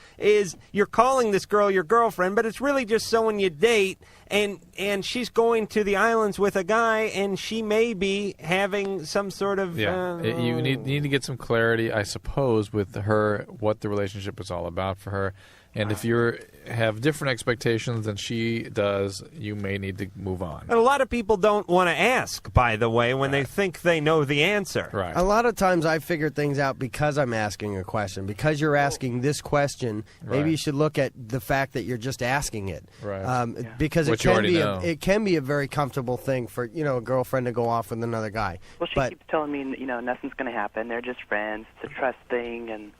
Speaker 2: you're calling this girl your girlfriend, but it's really just someone you date, and she's going to the islands with a guy, and she may be having some sort of
Speaker 3: you need to get some clarity, I suppose, with her, what the relationship is all about for her. And if you have different expectations than she does, you may need to move on.
Speaker 2: And a lot of people don't want to ask, by the way, when they think they know the answer.
Speaker 3: Right.
Speaker 7: A lot of times I figure things out because I'm asking a question. Because you're asking this question, maybe you should look at the fact that you're just asking it.
Speaker 3: Right.
Speaker 7: Because
Speaker 3: What you already know.
Speaker 7: it can be a very comfortable thing for a girlfriend to go off with another guy.
Speaker 15: Well, she keeps telling me, nothing's going to happen. They're just friends. It's a trust thing and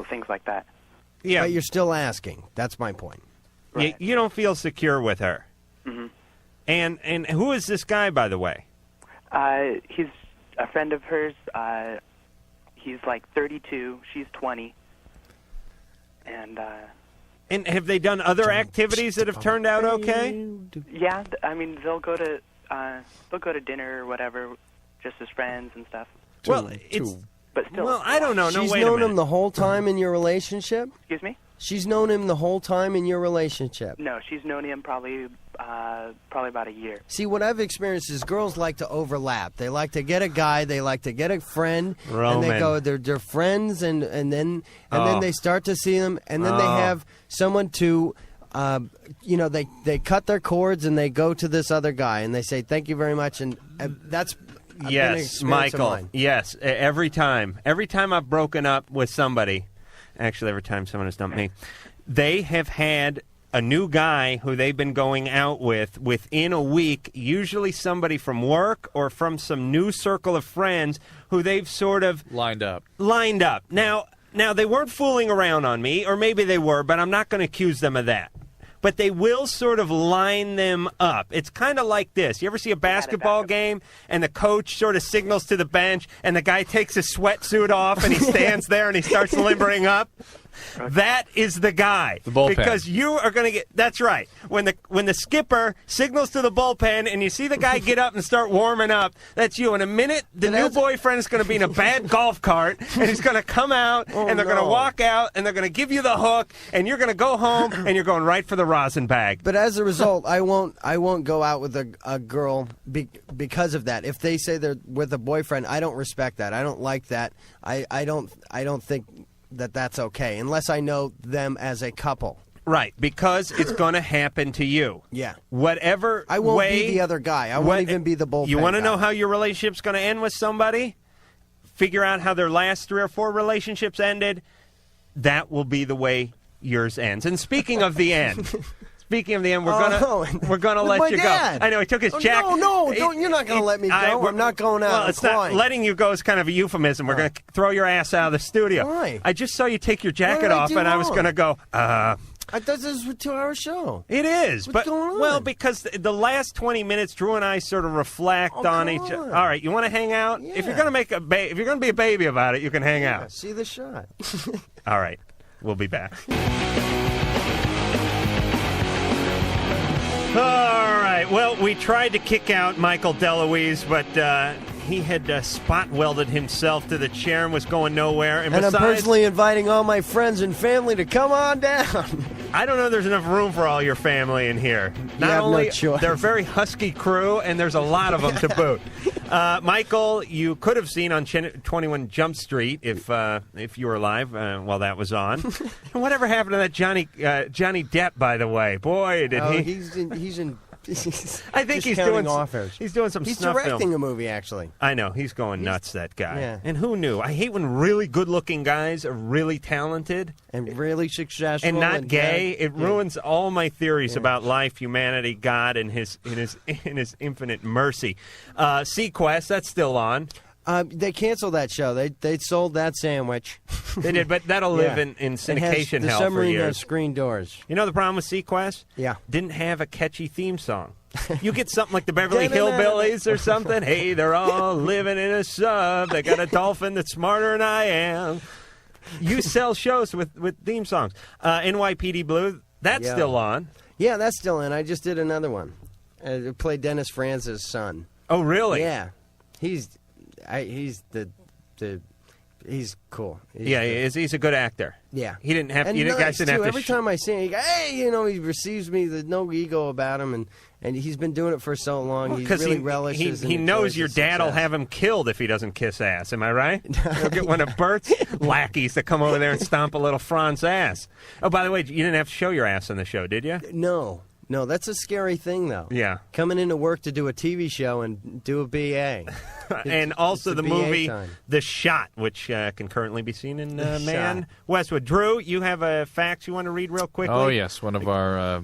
Speaker 15: things like that.
Speaker 2: Yeah,
Speaker 7: but you're still asking. That's my point.
Speaker 2: Right. You don't feel secure with her.
Speaker 15: Mm-hmm.
Speaker 2: And who is this guy, by the way?
Speaker 15: He's a friend of hers. He's like 32. She's 20. And
Speaker 2: have they done other activities that have turned out okay?
Speaker 15: Yeah, I mean they'll go to dinner or whatever, just as friends and stuff. But still,
Speaker 7: well,
Speaker 2: I don't know. No,
Speaker 7: she's
Speaker 2: wait a
Speaker 7: known
Speaker 2: minute.
Speaker 7: him the whole time in your relationship?
Speaker 15: Excuse me?
Speaker 7: She's known him the whole time in your relationship?
Speaker 15: No, she's known him probably about a year.
Speaker 7: See, what I've experienced is girls like to overlap. They like to get a guy, they like to get a friend, and they go, they're friends, and then they start to see them, and then they have someone to, they cut their cords and they go to this other guy, and they say, thank you very much, and that's...
Speaker 2: Yes, Michael. Yes, every time I've broken up with somebody, actually every time someone has dumped me, they have had a new guy who they've been going out with within a week, usually somebody from work or from some new circle of friends who they've sort of
Speaker 3: lined up.
Speaker 2: Now they weren't fooling around on me, or maybe they were, but I'm not going to accuse them of that. But they will sort of line them up. It's kind of like this. You ever see a basketball game and the coach sort of signals to the bench and the guy takes his sweatsuit off and he stands there and he starts limbering up? That is the guy.
Speaker 3: The bullpen.
Speaker 2: Because you are going to get... That's right. When the skipper signals to the bullpen and you see the guy get up and start warming up, that's you. In a minute, the new boyfriend is going to be in a bad golf cart and he's going to come out and they're going to walk out and they're going to give you the hook and you're going to go home and you're going right for the rosin bag.
Speaker 7: But as a result, I won't go out with a girl because of that. If they say they're with a boyfriend, I don't respect that. I don't like that. I don't think that's okay unless I know them as a couple.
Speaker 2: Right, because it's going to happen to you.
Speaker 7: Yeah.
Speaker 2: Whatever
Speaker 7: I won't
Speaker 2: way,
Speaker 7: be the other guy. I won't even be the bullpen
Speaker 2: You want to
Speaker 7: guy.
Speaker 2: know how your relationship's going to end with somebody? Figure out how their last 3 or 4 relationships ended. That will be the way yours ends. And speaking of the end... we're gonna let you
Speaker 7: dad.
Speaker 2: go. I know he took his jacket.
Speaker 7: No, you're not gonna let me go. I'm not going out.
Speaker 2: Well, it's not letting you go is kind of a euphemism. We're gonna throw your ass out of the studio.
Speaker 7: Why?
Speaker 2: I just saw you take your jacket off, and I was gonna go.
Speaker 7: I thought this was a 2-hour show.
Speaker 2: It is,
Speaker 7: What's going on?
Speaker 2: Well, because the last 20 minutes, Drew and I sort of reflect on each other. All right, you want to hang out?
Speaker 7: Yeah.
Speaker 2: If you're gonna make if you're gonna be a baby about it, you can hang out.
Speaker 7: See the shot.
Speaker 2: All right, we'll be back. All right. Well, we tried to kick out Michael DeLuise, but he had spot welded himself to the chair and was going nowhere. And besides,
Speaker 7: I'm personally inviting all my friends and family to come on down.
Speaker 2: I don't know if there's enough room for all your family in here.
Speaker 7: You have no choice.
Speaker 2: They're a very husky crew, and there's a lot of them to boot. Michael, you could have seen on 21 Jump Street if you were alive while that was on. And whatever happened to that Johnny Depp, by the way? Boy, did he...
Speaker 7: He's in
Speaker 2: I think he's doing some
Speaker 7: He's
Speaker 2: snuff
Speaker 7: directing
Speaker 2: film.
Speaker 7: a movie, actually.
Speaker 2: I know. He's going nuts, that guy.
Speaker 7: Yeah.
Speaker 2: And who knew? I hate when really good-looking guys are really talented.
Speaker 7: And really successful.
Speaker 2: And not gay. It ruins all my theories
Speaker 7: Yeah.
Speaker 2: about life, humanity, God, and his infinite mercy. Sequest, that's still on.
Speaker 7: They canceled that show. They sold that sandwich.
Speaker 2: They did, but that'll live in syndication
Speaker 7: the
Speaker 2: hell for
Speaker 7: submarine
Speaker 2: years.
Speaker 7: has screen doors.
Speaker 2: You know the problem with Sequest?
Speaker 7: Yeah.
Speaker 2: Didn't have a catchy theme song. You get something like the Beverly Hillbillies or something. Hey, they're all living in a sub. They got a dolphin that's smarter than I am. You sell shows with theme songs. NYPD Blue, that's still on.
Speaker 7: Yeah, that's still in. I just did another one. I played Dennis Franz's son.
Speaker 2: Oh, really?
Speaker 7: Yeah. He's the He's cool.
Speaker 2: He's a good actor.
Speaker 7: Yeah.
Speaker 2: He didn't have.
Speaker 7: And
Speaker 2: You
Speaker 7: nice,
Speaker 2: guys didn't have
Speaker 7: too.
Speaker 2: to.
Speaker 7: Every time I see him, he goes, hey, he receives me. There's no ego about him, and he's been doing it for so long. He really relishes.
Speaker 2: He knows your dad will have him killed if he doesn't kiss ass. Am I right? He'll get one of Burt's lackeys to come over there and stomp a little Fran's ass. Oh, by the way, you didn't have to show your ass on the show, did you?
Speaker 7: No, that's a scary thing, though.
Speaker 2: Yeah.
Speaker 7: Coming into work to do a TV show and do a BA.
Speaker 2: And also the
Speaker 7: BA
Speaker 2: movie
Speaker 7: time.
Speaker 2: The Shot, which can currently be seen in Man
Speaker 7: Shot.
Speaker 2: Westwood. Drew, you have a fax you want to read real quickly?
Speaker 3: Oh, yes. One of our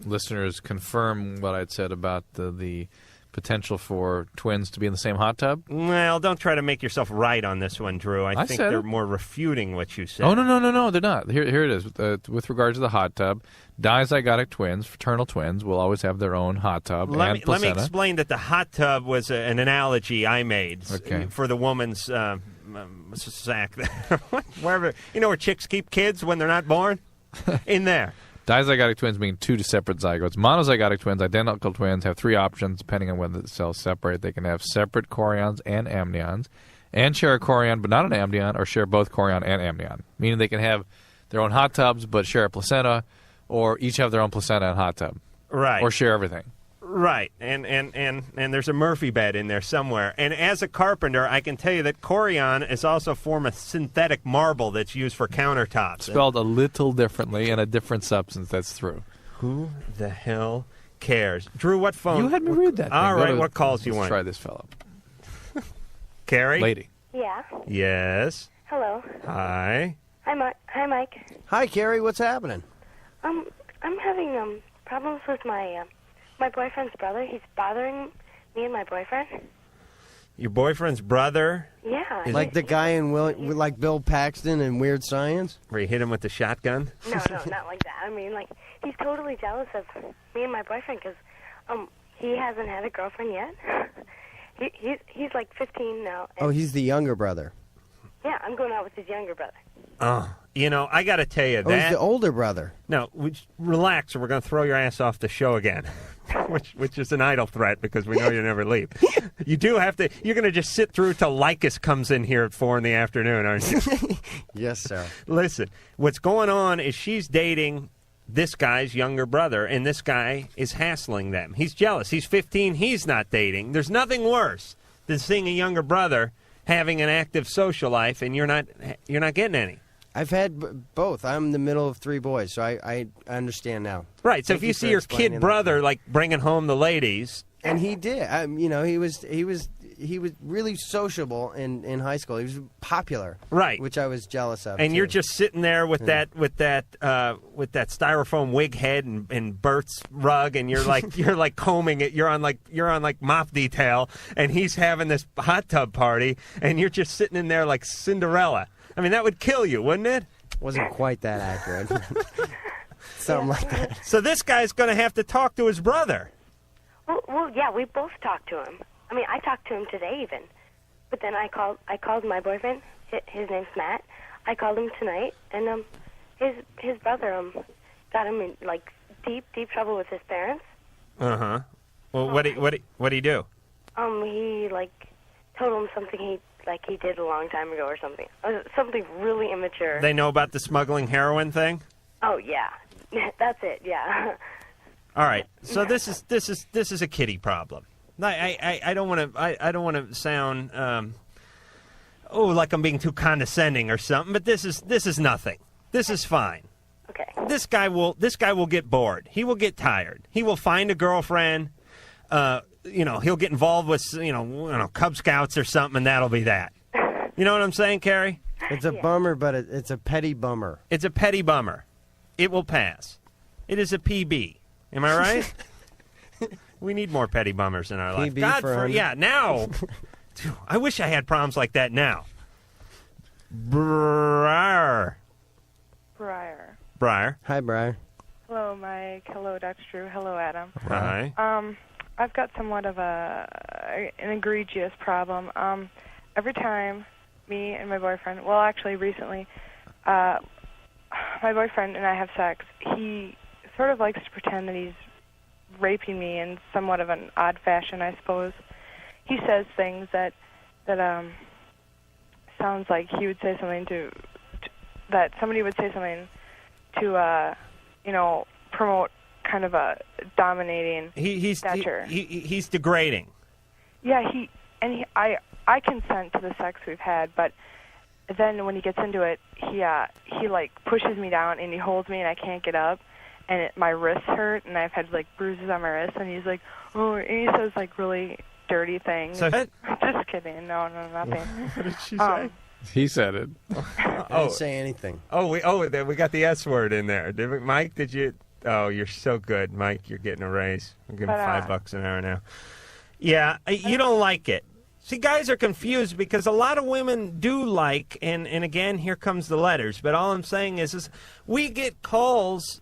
Speaker 3: listeners confirmed what I'd said about the potential for twins to be in the same hot tub.
Speaker 2: Well, don't try to make yourself right on this one, Drew. I think
Speaker 3: said
Speaker 2: they're
Speaker 3: it.
Speaker 2: more refuting what you said.
Speaker 3: Oh, no, they're not. Here it is. With regard to the hot tub, dizygotic twins, fraternal twins, will always have their own hot tub
Speaker 2: Let
Speaker 3: and placenta.
Speaker 2: me explain that the hot tub was an analogy I made for the woman's sack. Wherever, where chicks keep kids when they're not born? In there.
Speaker 3: Dizygotic twins mean two separate zygotes. Monozygotic twins, identical twins, have three options depending on whether the cells separate. They can have separate chorions and amnions, and share a chorion but not an amnion, or share both chorion and amnion. Meaning they can have their own hot tubs but share a placenta, or each have their own placenta and hot tub.
Speaker 2: Right.
Speaker 3: Or share everything.
Speaker 2: Right, and there's a Murphy bed in there somewhere. And as a carpenter, I can tell you that chorion is also a form of synthetic marble that's used for countertops.
Speaker 3: Spelled a little differently and a different substance, that's true.
Speaker 2: Who the hell cares? Drew, what phone?
Speaker 3: You had me read that.
Speaker 2: All right, what calls you
Speaker 3: Let's
Speaker 2: want?
Speaker 3: try this fellow.
Speaker 2: Carrie?
Speaker 3: Lady.
Speaker 9: Yeah.
Speaker 2: Yes.
Speaker 9: Hello.
Speaker 2: Hi.
Speaker 9: Hi, Mike.
Speaker 7: Hi, Carrie. What's happening?
Speaker 9: I'm having problems with my boyfriend's brother. He's bothering me and my boyfriend.
Speaker 2: Your boyfriend's brother?
Speaker 9: Yeah.
Speaker 7: Like the guy in like Bill Paxton in Weird Science?
Speaker 2: Where you hit him with the shotgun?
Speaker 9: No, not like that. I mean, like, he's totally jealous of me and my boyfriend because he hasn't had a girlfriend yet. He's like 15 now.
Speaker 7: Oh, he's the younger brother.
Speaker 9: Yeah, I'm going out with his younger brother.
Speaker 2: Oh, I got to tell you
Speaker 7: Oh,
Speaker 2: that.
Speaker 7: he's the older brother.
Speaker 2: No, relax, or we're going to throw your ass off the show again, which is an idle threat because we know you never leave. You do have to. You're going to just sit through till Lycus comes in here at 4 p.m, aren't you?
Speaker 7: Yes, sir.
Speaker 2: Listen, what's going on is she's dating this guy's younger brother, and this guy is hassling them. He's jealous. He's 15. He's not dating. There's nothing worse than seeing a younger brother having an active social life, and you're not getting any.
Speaker 7: I've had both. I'm in the middle of 3 boys, so I understand now.
Speaker 2: Right. So
Speaker 7: Thank
Speaker 2: if you
Speaker 7: for
Speaker 2: see your
Speaker 7: explaining
Speaker 2: kid
Speaker 7: that.
Speaker 2: brother like bringing home the ladies,
Speaker 7: and he did. He was really sociable in high school. He was popular,
Speaker 2: right?
Speaker 7: Which I was jealous of.
Speaker 2: And
Speaker 7: too.
Speaker 2: you're just sitting there with that styrofoam wig head and Bert's rug, and you're like combing it. You're on like mop detail, and he's having this hot tub party, and you're just sitting in there like Cinderella. I mean, that would kill you, wouldn't it?
Speaker 7: Wasn't quite that accurate. Something like that.
Speaker 2: So this guy's going to have to talk to his brother.
Speaker 9: Well, yeah, we both talked to him. I mean, I talked to him today even. But then I called my boyfriend. His name's Matt. I called him tonight, and his brother got him in like deep trouble with his parents.
Speaker 2: Well, what do he do?
Speaker 9: He like told him something he did a long time ago or something. Something really immature.
Speaker 2: They know about the smuggling heroin thing?
Speaker 9: Oh yeah, that's it. Yeah.
Speaker 2: All right. So this is a kiddie problem. I don't want to sound like I'm being too condescending or something, but this is nothing. This is fine.
Speaker 9: Okay.
Speaker 2: This guy will get bored. He will get tired. He will find a girlfriend. He'll get involved with Cub Scouts or something, and that'll be that. You know what I'm saying, Carrie?
Speaker 7: It's a bummer, but it's a petty bummer.
Speaker 2: It's a petty bummer. It will pass. It is a PB. Am I right? We need more petty bummers in our life.
Speaker 7: PB
Speaker 2: now. Dude, I wish I had problems like that now. Briar.
Speaker 7: Hi, Briar.
Speaker 16: Hello, Mike. Hello, Dr. Drew. Hello, Adam.
Speaker 2: Hi.
Speaker 16: I've got somewhat of an egregious problem. Every time me and my boyfriend, well, actually recently, my boyfriend and I have sex, he sort of likes to pretend that he's raping me in somewhat of an odd fashion, I suppose. He says things that sounds like he would say something that somebody would say something to, promote kind of a dominating stature.
Speaker 2: He's degrading.
Speaker 16: Yeah, I consent to the sex we've had, but then when he gets into it, he like pushes me down and he holds me and I can't get up, and my wrists hurt and I've had like bruises on my wrists, and he's like, oh, and he says like really dirty things.
Speaker 2: So,
Speaker 16: just kidding. No, nothing.
Speaker 2: What did she say?
Speaker 3: He said it.
Speaker 7: I didn't say anything.
Speaker 2: We got the S word in there. Mike, did you? Oh, you're so good, Mike. You're getting a raise. I'm giving $5 an hour now. Yeah, you don't like it. See, guys are confused because a lot of women do like, and again, here comes the letters. But all I'm saying is we get calls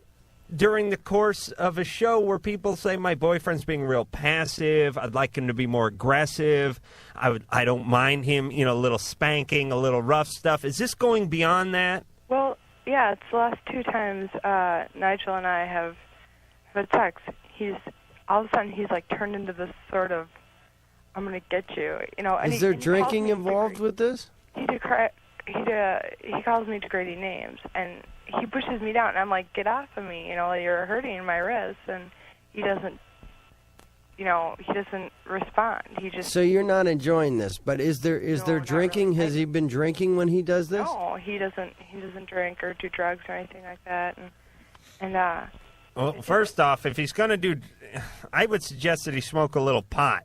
Speaker 2: during the course of a show where people say, my boyfriend's being real passive. I'd like him to be more aggressive. I don't mind him, a little spanking, a little rough stuff. Is this going beyond that?
Speaker 16: Well, yeah, it's the last 2 times Nigel and I have had sex. All of a sudden he's like turned into this sort of, I'm going to get you.
Speaker 7: Is there drinking involved with this?
Speaker 16: He calls me degrading names, and he pushes me down, and I'm like, get off of me, you're hurting my wrists, and he doesn't respond. He just.
Speaker 7: So you're not enjoying this, but is there drinking? Really. Has he been drinking when he does this?
Speaker 16: No, he doesn't drink or do drugs or anything like that, and
Speaker 2: well, first off, if he's going to do, I would suggest that he smoke a little pot.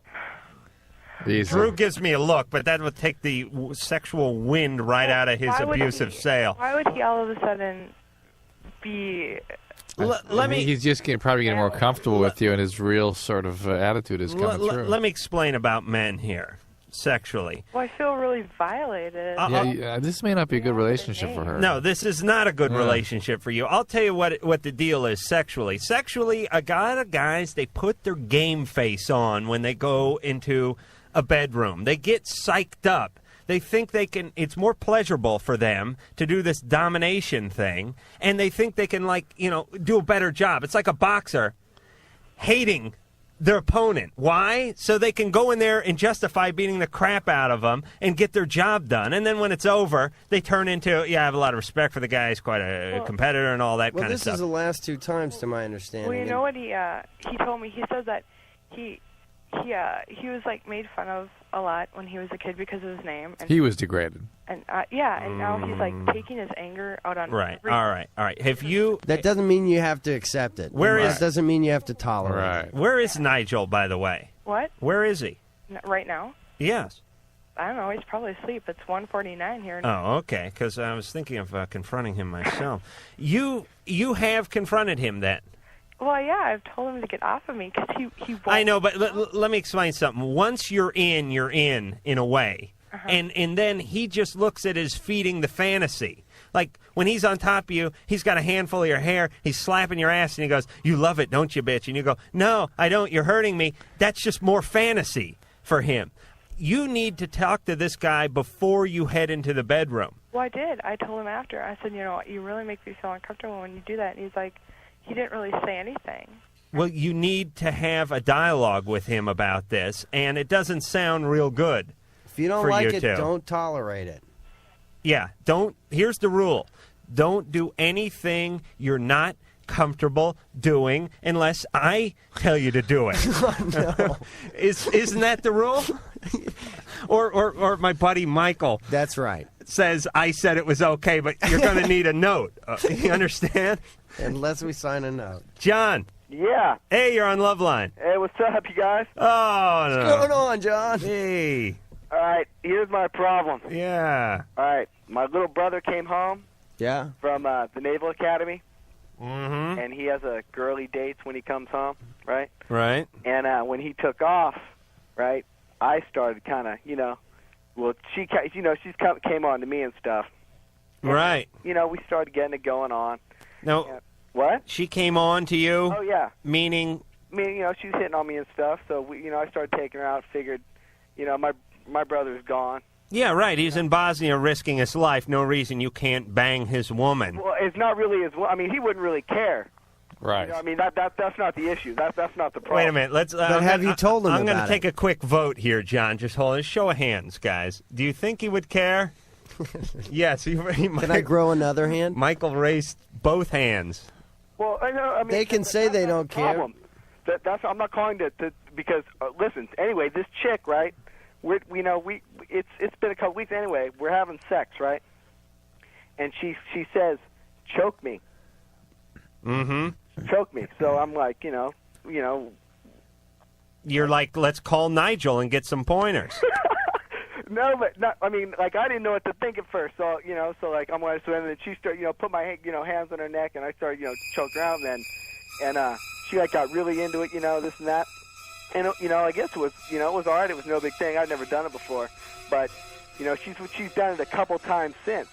Speaker 3: Easy.
Speaker 2: Drew gives me a look, but that would take the sexual wind right out of his abusive sail.
Speaker 16: Why would he all of a sudden be...
Speaker 3: He's just probably getting more comfortable with you, and his real sort of attitude is coming through.
Speaker 2: Let me explain about men here, sexually.
Speaker 16: Well, I feel really violated.
Speaker 3: This may not be a good relationship for her.
Speaker 2: No, this is not a good relationship for you. I'll tell you what the deal is sexually. Sexually, a lot of guys, they put their game face on when they go into a bedroom. They get psyched up. They think it's more pleasurable for them to do this domination thing, and they think they can, do a better job. It's like a boxer hating their opponent. Why? So they can go in there and justify beating the crap out of them and get their job done. And then when it's over, they turn into, I have a lot of respect for the guy. He's quite a competitor and all that kind of stuff.
Speaker 7: Well, this is the last 2 times, to my understanding.
Speaker 16: Well, you know what he told me? He said that he was made fun of a lot when he was a kid because of his name. And
Speaker 3: he was degraded.
Speaker 16: And and now he's taking his anger out on.
Speaker 2: Right. All right. Have you?
Speaker 7: That doesn't mean you have to accept it. That doesn't mean you have to tolerate it.
Speaker 2: Where is Nigel, by the way?
Speaker 16: What?
Speaker 2: Where is he?
Speaker 16: Right now?
Speaker 2: Yes.
Speaker 16: I don't know. He's probably asleep. It's 1:49 here.
Speaker 2: Oh, okay. Because I was thinking of confronting him myself. You have confronted him then.
Speaker 16: Well, yeah, I've told him to get off of me because he won't.
Speaker 2: I know, but let me explain something. Once you're in a way. Uh-huh. And then he just looks at as feeding the fantasy. Like, when he's on top of you, he's got a handful of your hair, he's slapping your ass, and he goes, you love it, don't you, bitch? And you go, no, I don't, you're hurting me. That's just more fantasy for him. You need to talk to this guy before you head into the bedroom.
Speaker 16: Well, I did. I told him after. I said, you really make me feel uncomfortable when you do that. And he's like, he didn't really say anything.
Speaker 2: Well, you need to have a dialogue with him about this, and it doesn't sound real good.
Speaker 7: If you don't like it, don't tolerate it.
Speaker 2: Yeah, here's the rule. Don't do anything you're not comfortable doing unless I tell you to do it.
Speaker 7: No.
Speaker 2: Isn't that the rule? or my buddy Michael.
Speaker 7: That's right.
Speaker 2: Says, I said it was okay, but you're going to need a note. You understand?
Speaker 7: Unless we sign a note.
Speaker 2: John.
Speaker 17: Yeah.
Speaker 2: Hey, you're on Loveline.
Speaker 17: Hey, what's up, you guys?
Speaker 2: Oh, no.
Speaker 7: What's going on, John?
Speaker 2: Hey.
Speaker 17: All right, here's my problem.
Speaker 2: Yeah.
Speaker 17: All right, my little brother came home.
Speaker 7: Yeah.
Speaker 17: From the Naval Academy.
Speaker 2: Mm-hmm.
Speaker 17: And he has a girly dates when he comes home, right?
Speaker 2: Right.
Speaker 17: And when he took off, right, I started kind of, she came on to me and stuff. And,
Speaker 2: right.
Speaker 17: We started getting it going on.
Speaker 2: No.
Speaker 17: What?
Speaker 2: She came on to you?
Speaker 17: Oh, yeah.
Speaker 2: Meaning?
Speaker 17: She was hitting on me and stuff, so, I started taking her out, figured, my brother's gone.
Speaker 2: Yeah, right. He's in Bosnia risking his life. No reason you can't bang his woman.
Speaker 17: Well, it's not really his. He wouldn't really care.
Speaker 3: Right.
Speaker 17: That's not the issue. That's not the problem.
Speaker 2: Wait a minute. Let's.
Speaker 7: But have you told him
Speaker 2: I'm
Speaker 7: about
Speaker 2: going to take a quick vote here, John. Just hold it. Show of hands, guys. Do you think he would care? Yes.
Speaker 7: Can I grow another hand?
Speaker 2: Michael raised both hands.
Speaker 17: Well, I know. I mean,
Speaker 7: They can say they don't care.
Speaker 17: problem. That's I'm not calling to because listen. Anyway, this chick, right? It's been a couple weeks anyway. We're having sex, right? And she says, "Choke me."
Speaker 2: Mm-hmm.
Speaker 17: Choke me. So I'm like,
Speaker 2: You're like, let's call Nigel and get some pointers.
Speaker 17: No, but not. I mean, like I didn't know what to think at first. So like I'm going to swim, and she started, put my hands on her neck, and I started, choke her out. And she like got really into it, this and that. And I guess it was, it was all right. It was no big thing. I'd never done it before, but she's done it a couple times since.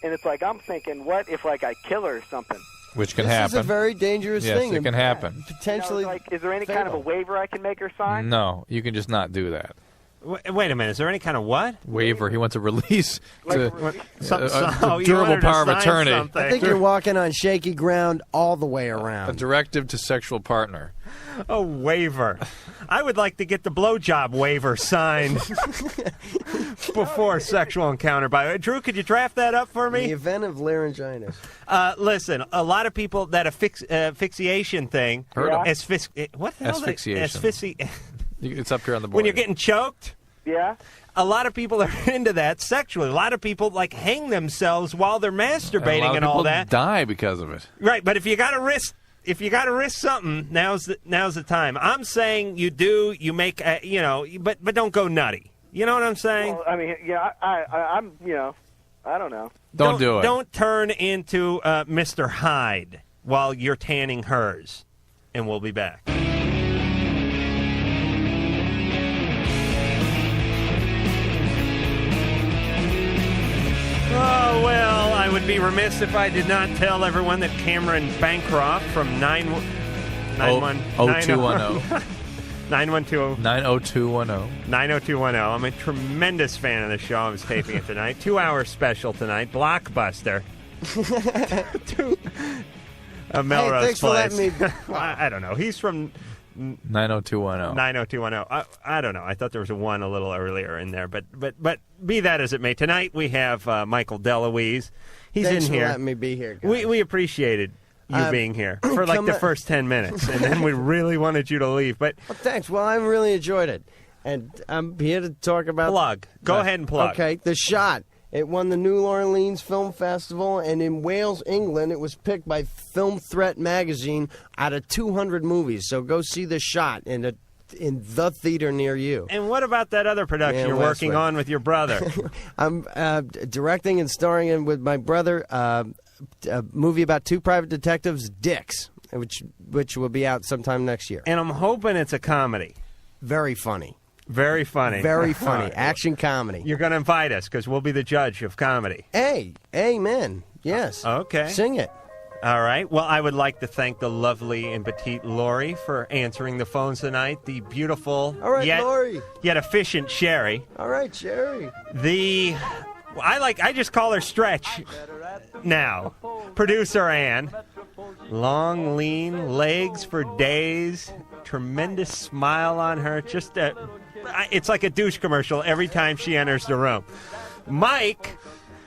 Speaker 17: And it's like I'm thinking, what if like I kill her or something?
Speaker 3: Which can
Speaker 7: This
Speaker 3: happen.
Speaker 7: is a very dangerous thing.
Speaker 3: Yes, it can happen.
Speaker 7: Potentially.
Speaker 17: Is there any kind of a waiver I can make her sign?
Speaker 3: No, you can just not do that.
Speaker 2: Wait a minute. Is there any kind of what?
Speaker 3: Waiver. He wants a release.
Speaker 2: You
Speaker 3: Durable
Speaker 2: wanted to
Speaker 3: power of
Speaker 2: sign
Speaker 3: attorney.
Speaker 2: something.
Speaker 7: I think you're walking on shaky ground all the way
Speaker 3: A
Speaker 7: around.
Speaker 3: directive to sexual partner.
Speaker 2: A waiver. I would like to get the blowjob waiver signed before sexual encounter. By the way, Drew, could you draft that up for
Speaker 7: In the
Speaker 2: me?
Speaker 7: event of laryngitis.
Speaker 2: Listen, a lot of people that asphyxiation thing.
Speaker 3: Heard of.
Speaker 2: What the hell?
Speaker 3: Asphyxiation. It's up here on the board.
Speaker 2: When you're getting choked.
Speaker 17: Yeah.
Speaker 2: A lot of people are into that sexually. A lot of people like hang themselves while they're masturbating and all that.
Speaker 3: Die because of it.
Speaker 2: Right, but if you got to risk something, now's the time. I'm saying you make but don't go nutty. You know what I'm saying?
Speaker 17: Well, I mean, I'm I don't know.
Speaker 3: Don't do it.
Speaker 2: Don't turn into Mr. Hyde while you're tanning hers. And we'll be back. Oh, well, I would be remiss if I did not tell everyone that Cameron Bancroft from 90210. 90210. I'm a tremendous fan of the show. I was taping it tonight. 2-hour special tonight. Blockbuster. Melrose
Speaker 7: thanks for
Speaker 2: Place.
Speaker 7: letting me...
Speaker 2: I don't know. He's from
Speaker 3: 90210.
Speaker 2: 90210. I don't know. I thought there was a one a little earlier in there, but be that as it may, tonight we have Michael DeLuise. He's
Speaker 7: Thanks
Speaker 2: in here.
Speaker 7: for letting me be here, guys.
Speaker 2: We appreciated you being here for like the first 10 minutes, and then we really wanted you to leave. But
Speaker 7: well, thanks. Well, I really enjoyed it, and I'm here to talk about
Speaker 2: plug. Go ahead and plug.
Speaker 7: Okay, The Shot. It won the New Orleans Film Festival, and in Wales, England, it was picked by Film Threat magazine out of 200 movies. So go see The Shot in the theater near you.
Speaker 2: And what about that other production you're working on with your brother?
Speaker 7: I'm directing and starring in with my brother a movie about two private detectives, Dicks, which will be out sometime next year.
Speaker 2: And I'm hoping it's a comedy.
Speaker 7: Very funny.
Speaker 2: Very funny.
Speaker 7: Very funny. Action comedy.
Speaker 2: You're going to invite us because we'll be the judge of comedy.
Speaker 7: Hey, amen. Yes.
Speaker 2: Okay.
Speaker 7: Sing it.
Speaker 2: All right. Well, I would like to thank the lovely and petite Lori for answering the phones tonight. The beautiful,
Speaker 7: All right, Lori.
Speaker 2: yet efficient Sherry.
Speaker 7: All right, Sherry.
Speaker 2: I just call her Stretch now. Producer Ann. Long, lean, legs for days. Tremendous smile on her. Just it's like a douche commercial every time she enters the room. Mike,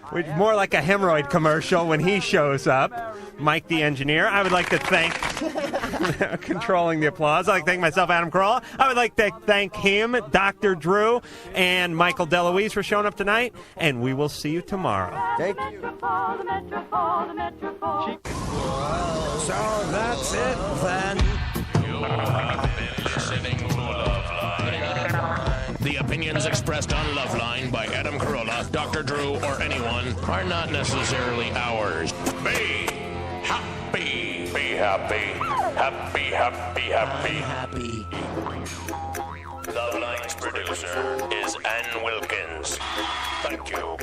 Speaker 2: which is more like a hemorrhoid commercial when he shows up. Mike, the engineer. I would like to thank controlling the applause. I'd like to thank myself, Adam Carolla. I would like to thank him, Dr. Drew, and Michael DeLuise for showing up tonight. And we will see you tomorrow.
Speaker 7: Thank you.
Speaker 1: So that's it then. You have been listening to Loveline. The opinions expressed on Loveline by Adam Carolla, Dr. Drew, or anyone are not necessarily ours. Be happy. Be happy. Happy, happy, happy. Loveline's producer is Ann Wilkins. Thank you.